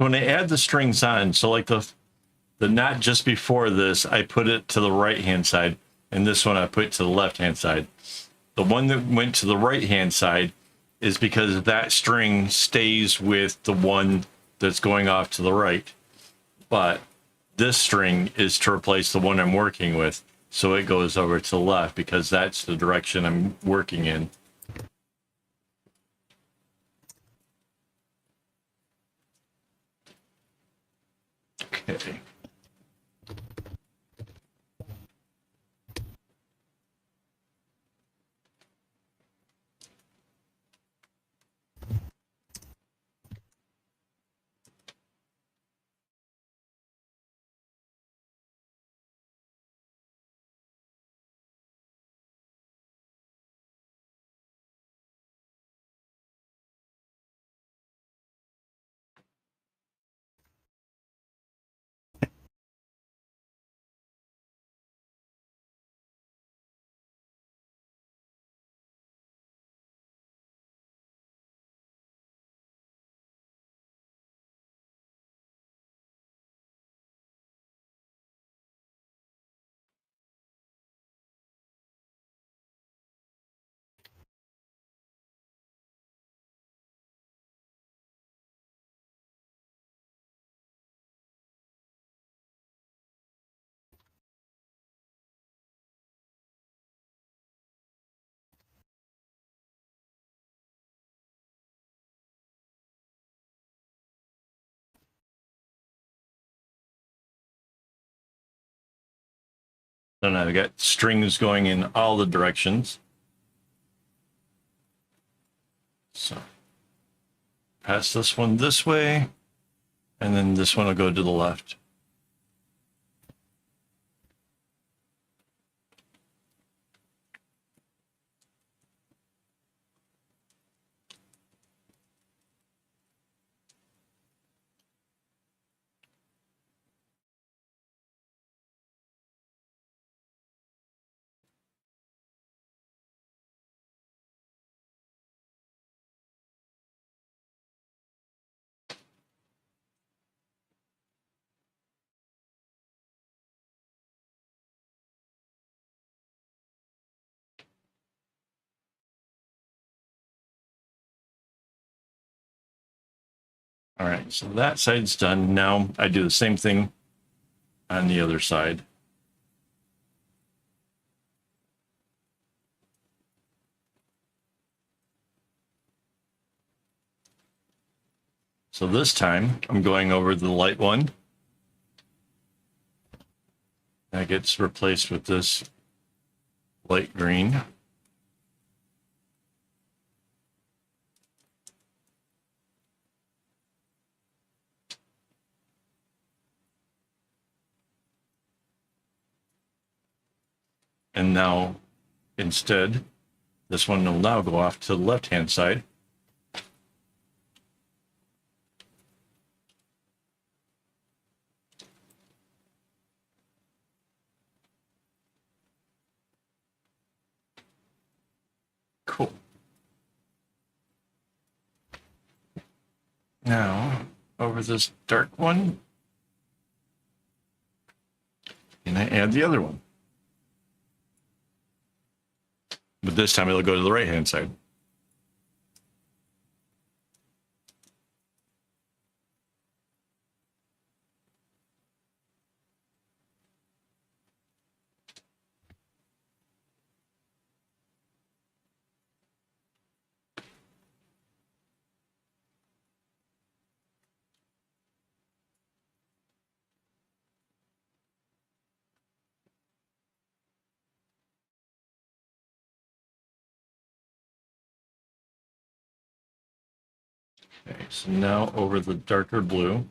When I add the strings on, so like the knot just before this, I put it to the right hand side, and this one I put to the left hand side. The one that went to the right hand side is because that string stays with the one that's going off to the right. But this string is to replace the one I'm working with. So it goes over to the left because that's the direction I'm working in. Okay. Then I've got strings going in all the directions. So pass this one this way, and then this one will go to the left. All right, so that side's done. Now I do the same thing on the other side. So this time I'm going over the light one. That gets replaced with this light green. And now instead, this one will now go off to the left-hand side. Cool. Now, over this dark one, and I add the other one. But this time it'll go to the right-hand side. Okay, so now over the darker blue,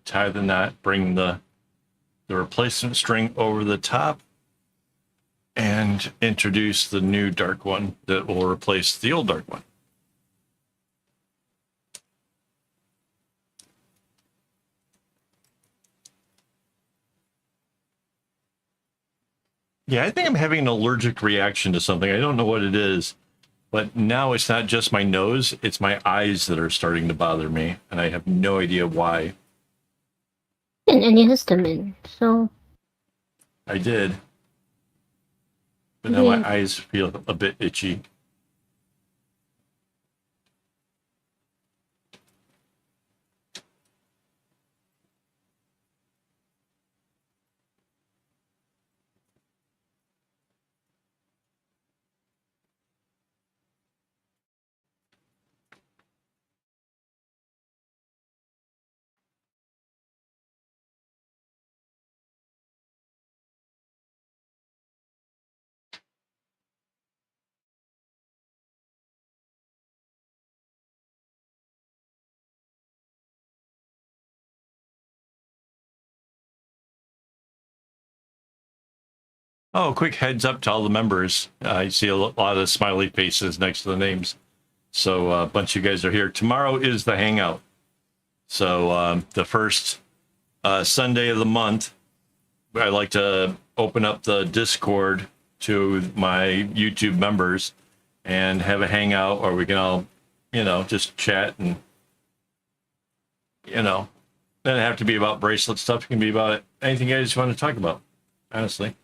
tie the knot, bring the replacement string over the top, and introduce the new dark one that will replace the old dark one. Yeah, I think I'm having an allergic reaction to something. I don't know what it is, but now it's not just my nose, it's my eyes that are starting to bother me, and I have no idea why. And antihistamine. So I did, but now yeah. my eyes feel a bit itchy. Oh, quick heads up to all the members. I see a lot of smiley faces next to the names. So a bunch of you guys are here. Tomorrow is the hangout. So the first Sunday of the month, I like to open up the Discord to my YouTube members and have a hangout, or we can all, just chat and, doesn't have to be about bracelet stuff. It can be about anything you guys want to talk about, honestly.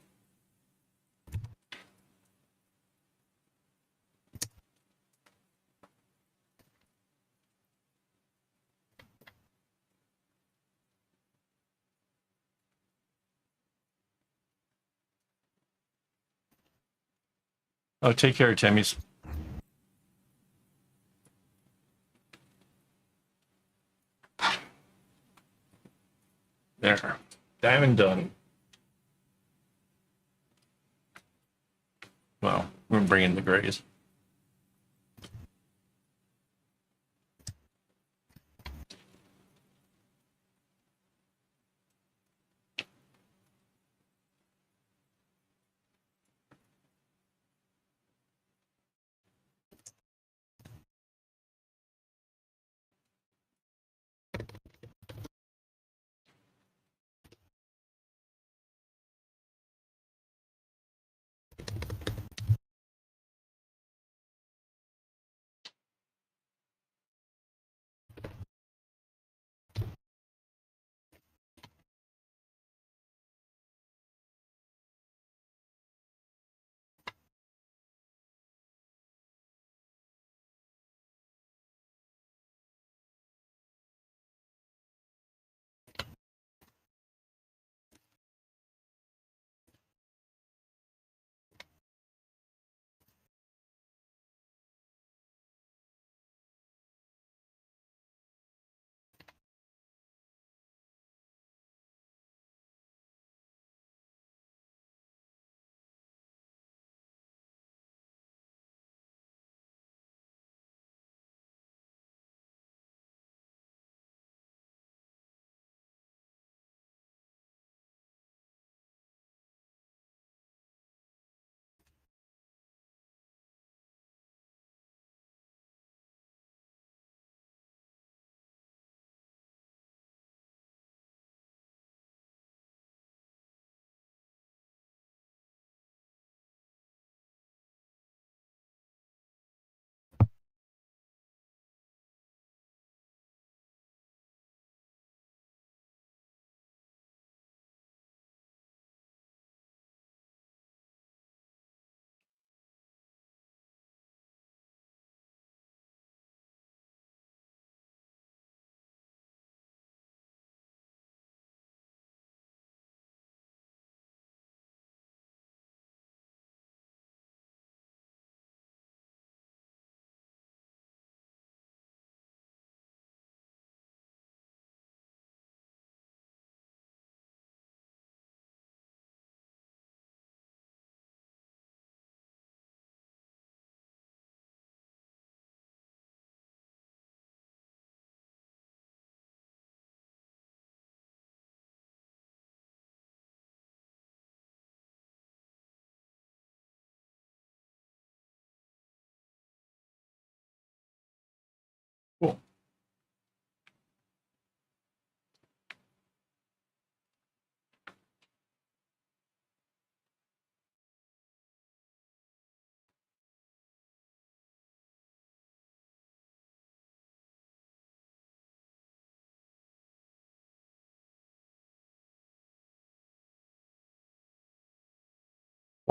Oh, take care, Tammy's. There. Diamond done. Well, we're bringing the grays.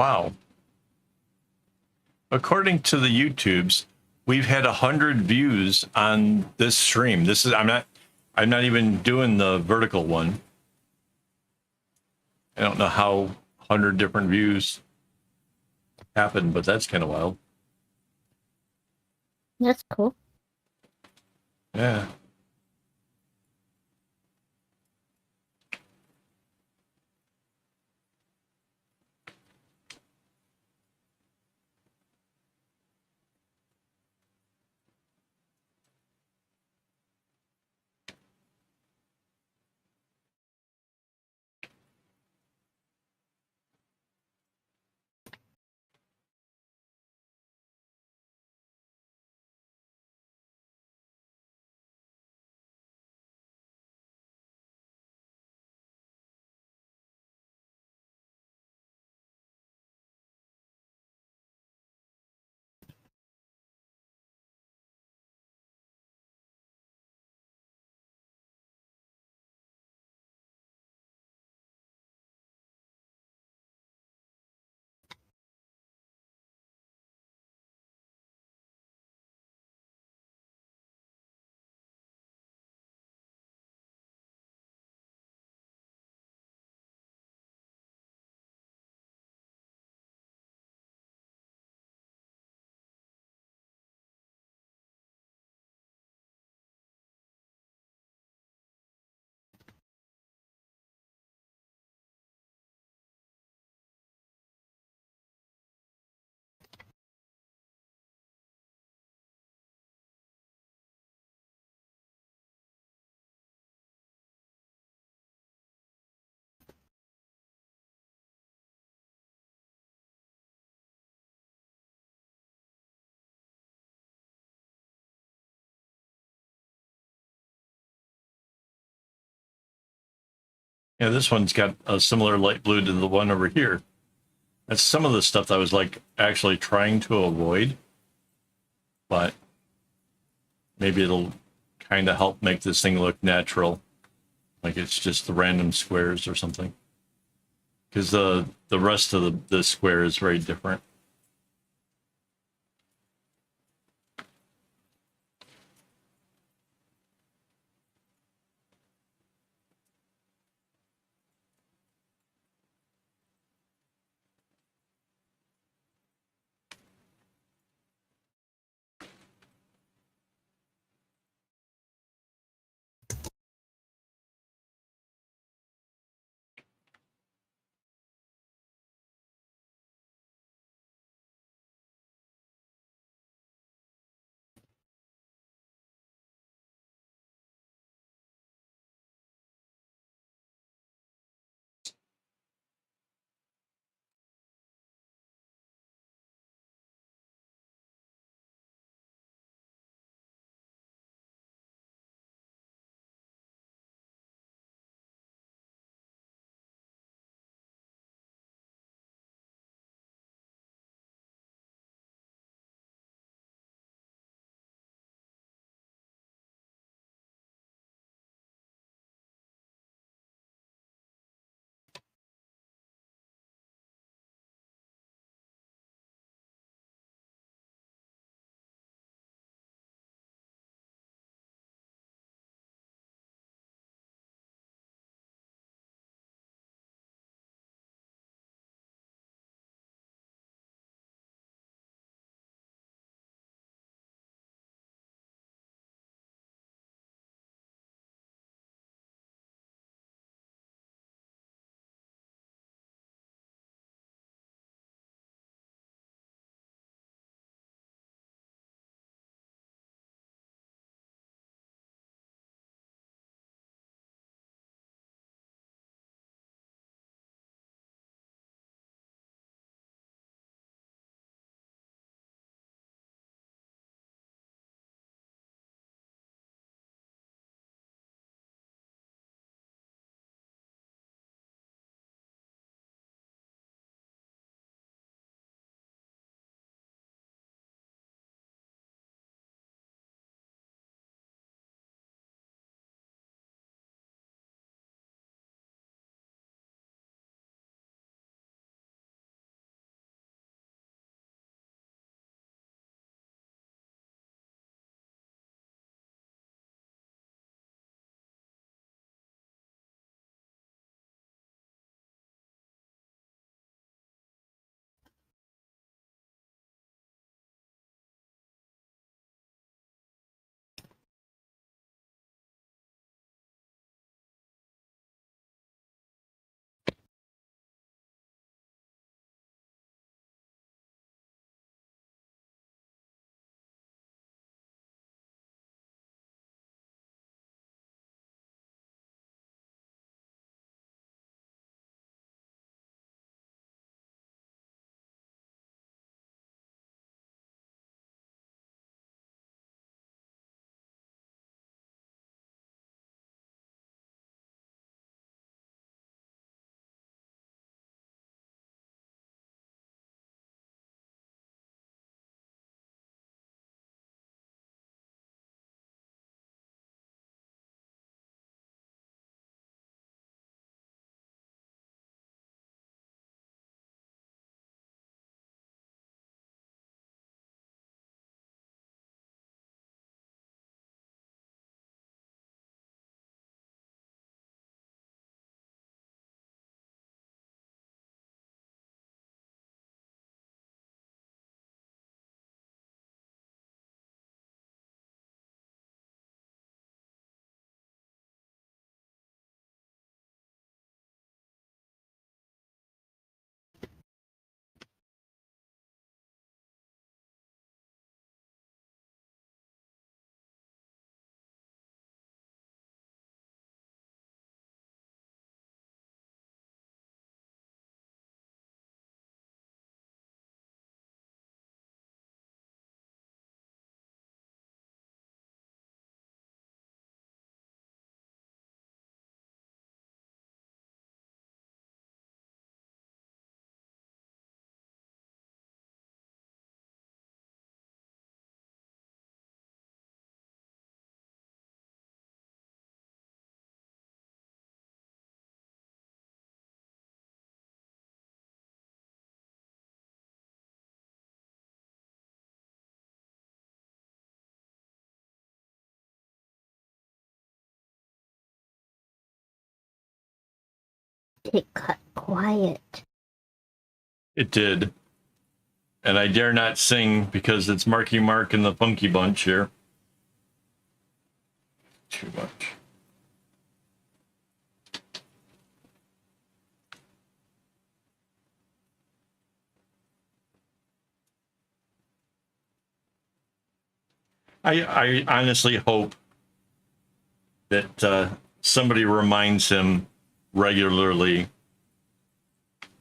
Wow. According to the YouTubes, we've had 100 views on this stream. This is I'm not even doing the vertical one. I don't know how 100 different views happened, but that's kind of wild. That's cool. Yeah. Yeah, this one's got a similar light blue to the one over here. That's some of the stuff that I was like actually trying to avoid, but maybe it'll kind of help make this thing look natural. Like it's just the random squares or something. Because the rest of the square is very different. It cut quiet. It did. And I dare not sing because it's Marky Mark and the Funky Bunch here. Too much. I honestly hope that somebody reminds him regularly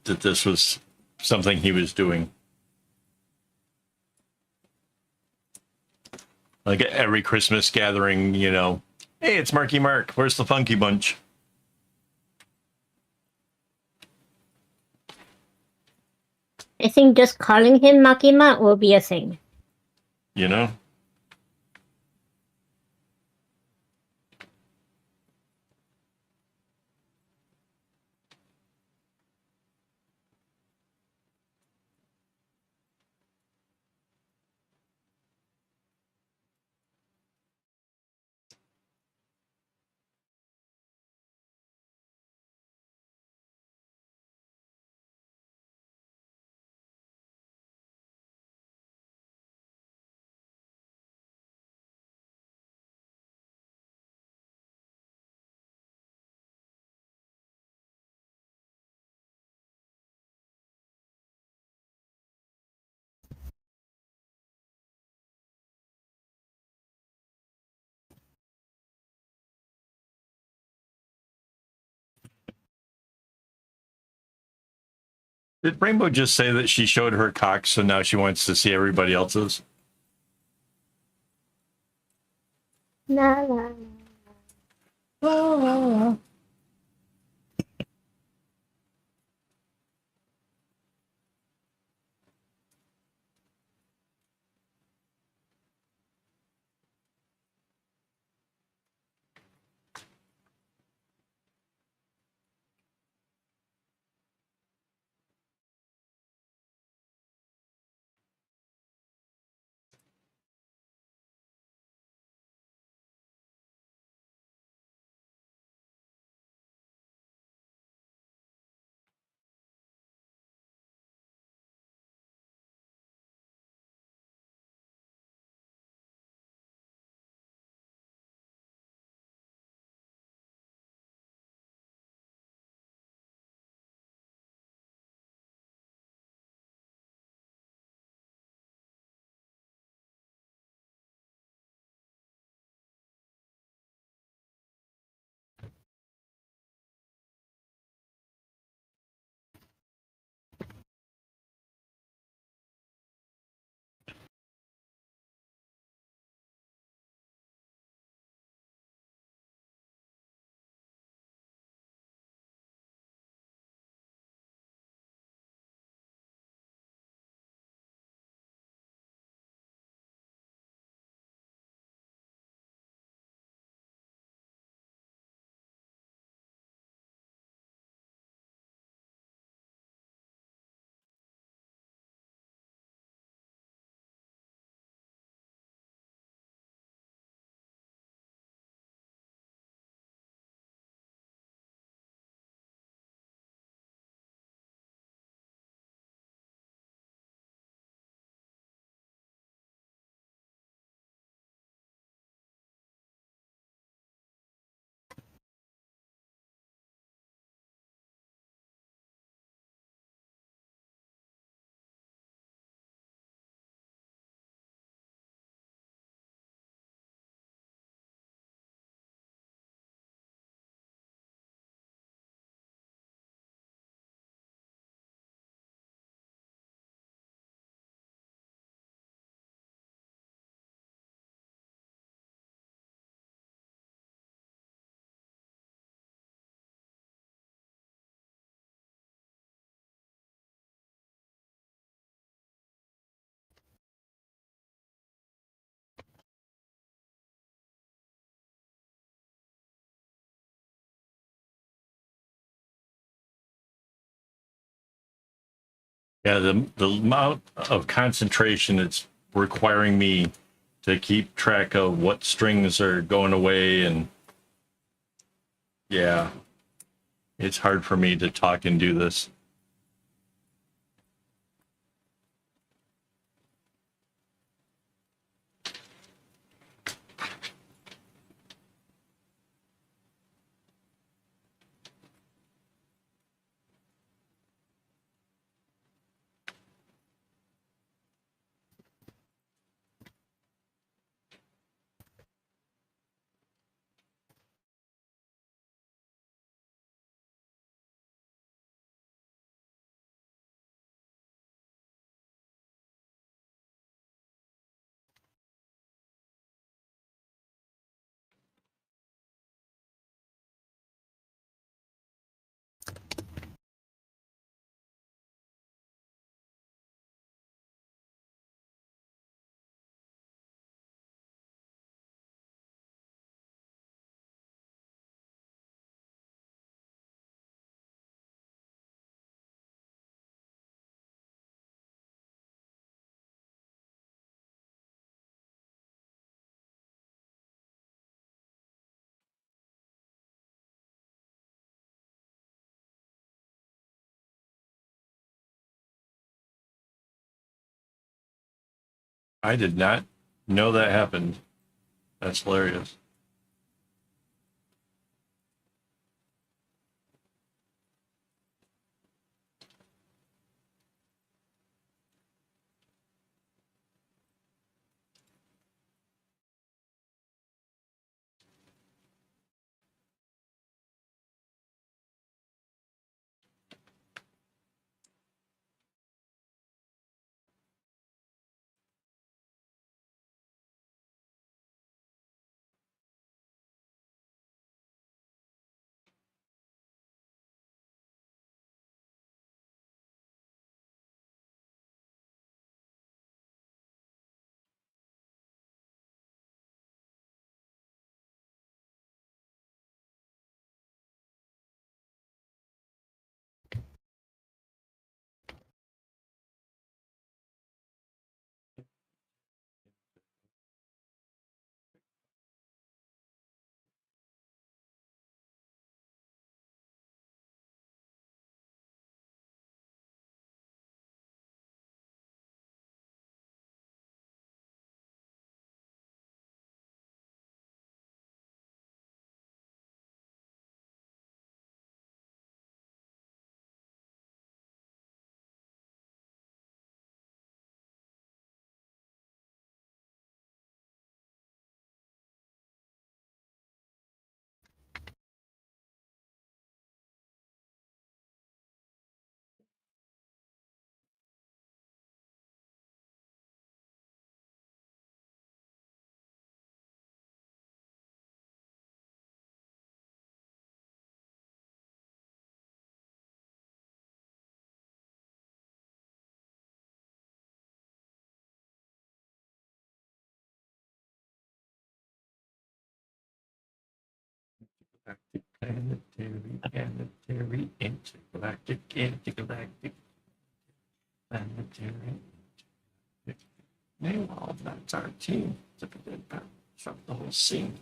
that this was something he was doing. Like at every Christmas gathering, you know, hey, it's Marky Mark. Where's the Funky Bunch? I think just calling him Makima will be a thing. You know? Did Rainbow just say that she showed her cock, so now she wants to see everybody else's? La la La, la, la. Yeah, the amount of concentration it's requiring me to keep track of what strings are going away, and yeah, It's hard for me to talk and do this. I did not know that happened. That's hilarious. Galactic, planetary, intergalactic, intergalactic, planetary. Meanwhile, that's our team. Shut the whole scene.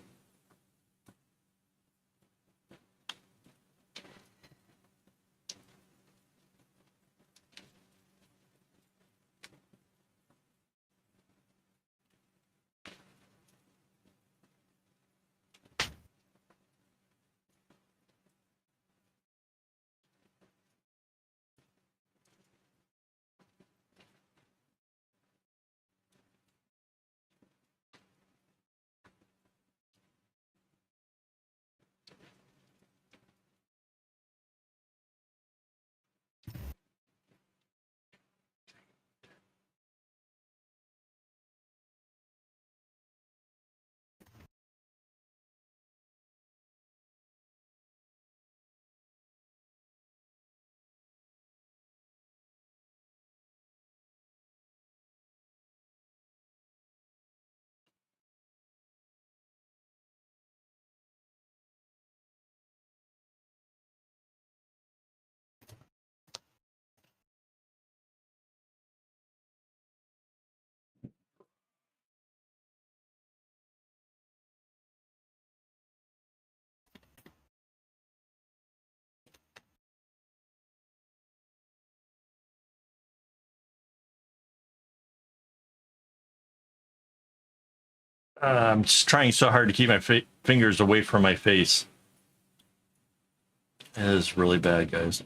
I'm just trying so hard to keep my fingers away from my face. It is really bad, guys.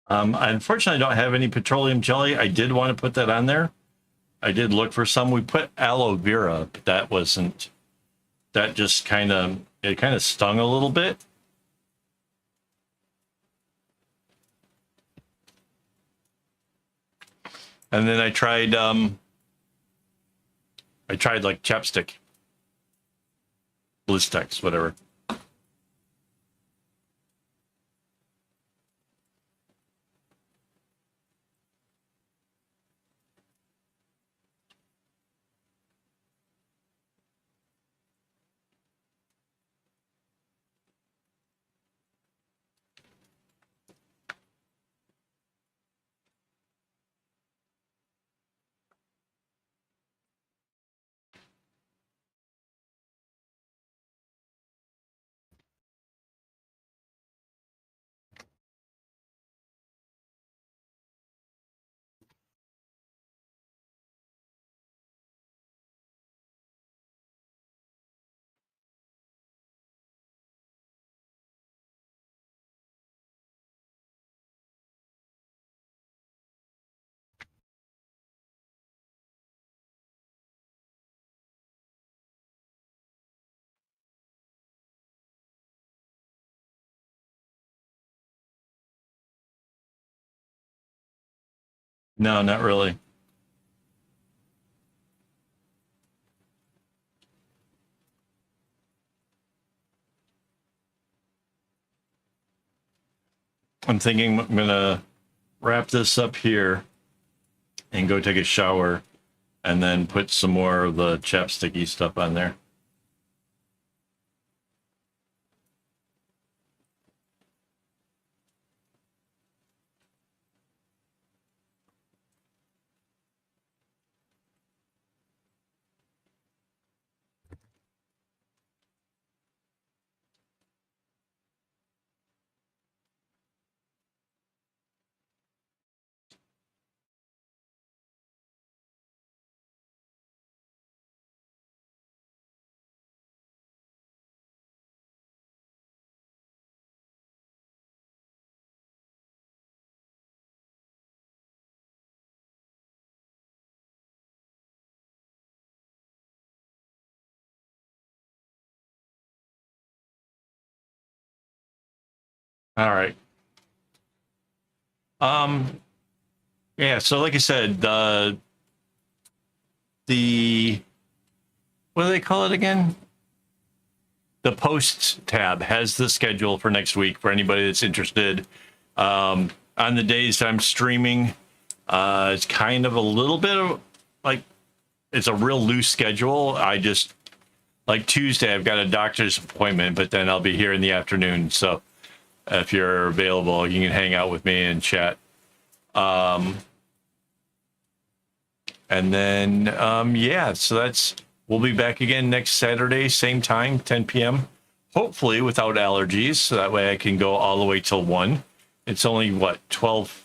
I unfortunately don't have any petroleum jelly. I did want to put that on there. I did look for some. We put aloe vera, but that wasn't. That just kind of stung a little bit. And then I tried like chapstick, Blistex, whatever. No, not really. I'm thinking I'm gonna wrap this up here and go take a shower and then put some more of the chapsticky stuff on there. All right. Yeah, so like I said, the what do they call it again? The posts tab has the schedule for next week for anybody that's interested. On the days I'm streaming, it's kind of a little bit of like it's a real loose schedule. I just like Tuesday, I've got a doctor's appointment, but then I'll be here in the afternoon. So if you're available, you can hang out with me and chat. And then, yeah, so we'll be back again next Saturday, same time, 10 p.m. hopefully without allergies, so that way I can go all the way till 1. It's only what 12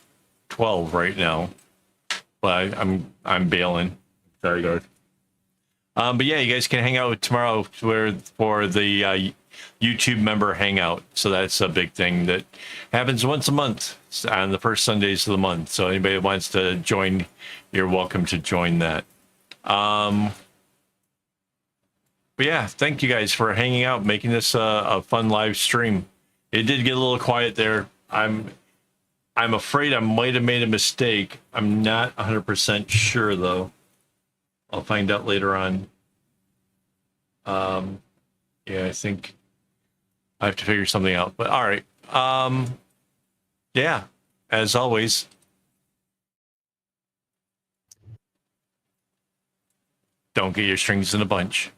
right now, but I'm bailing. Sorry, guys. But yeah, you guys can hang out tomorrow for the YouTube member hangout. So that's a big thing that happens once a month on the first Sundays of the month. So anybody that wants to join, you're welcome to join that. But yeah, thank you guys for hanging out, making this a fun live stream. It did get a little quiet there. I'm afraid I might have made a mistake. I'm not 100% sure though. I'll find out later on. Yeah, I think I have to figure something out. But all right. Yeah, as always. Don't get your strings in a bunch.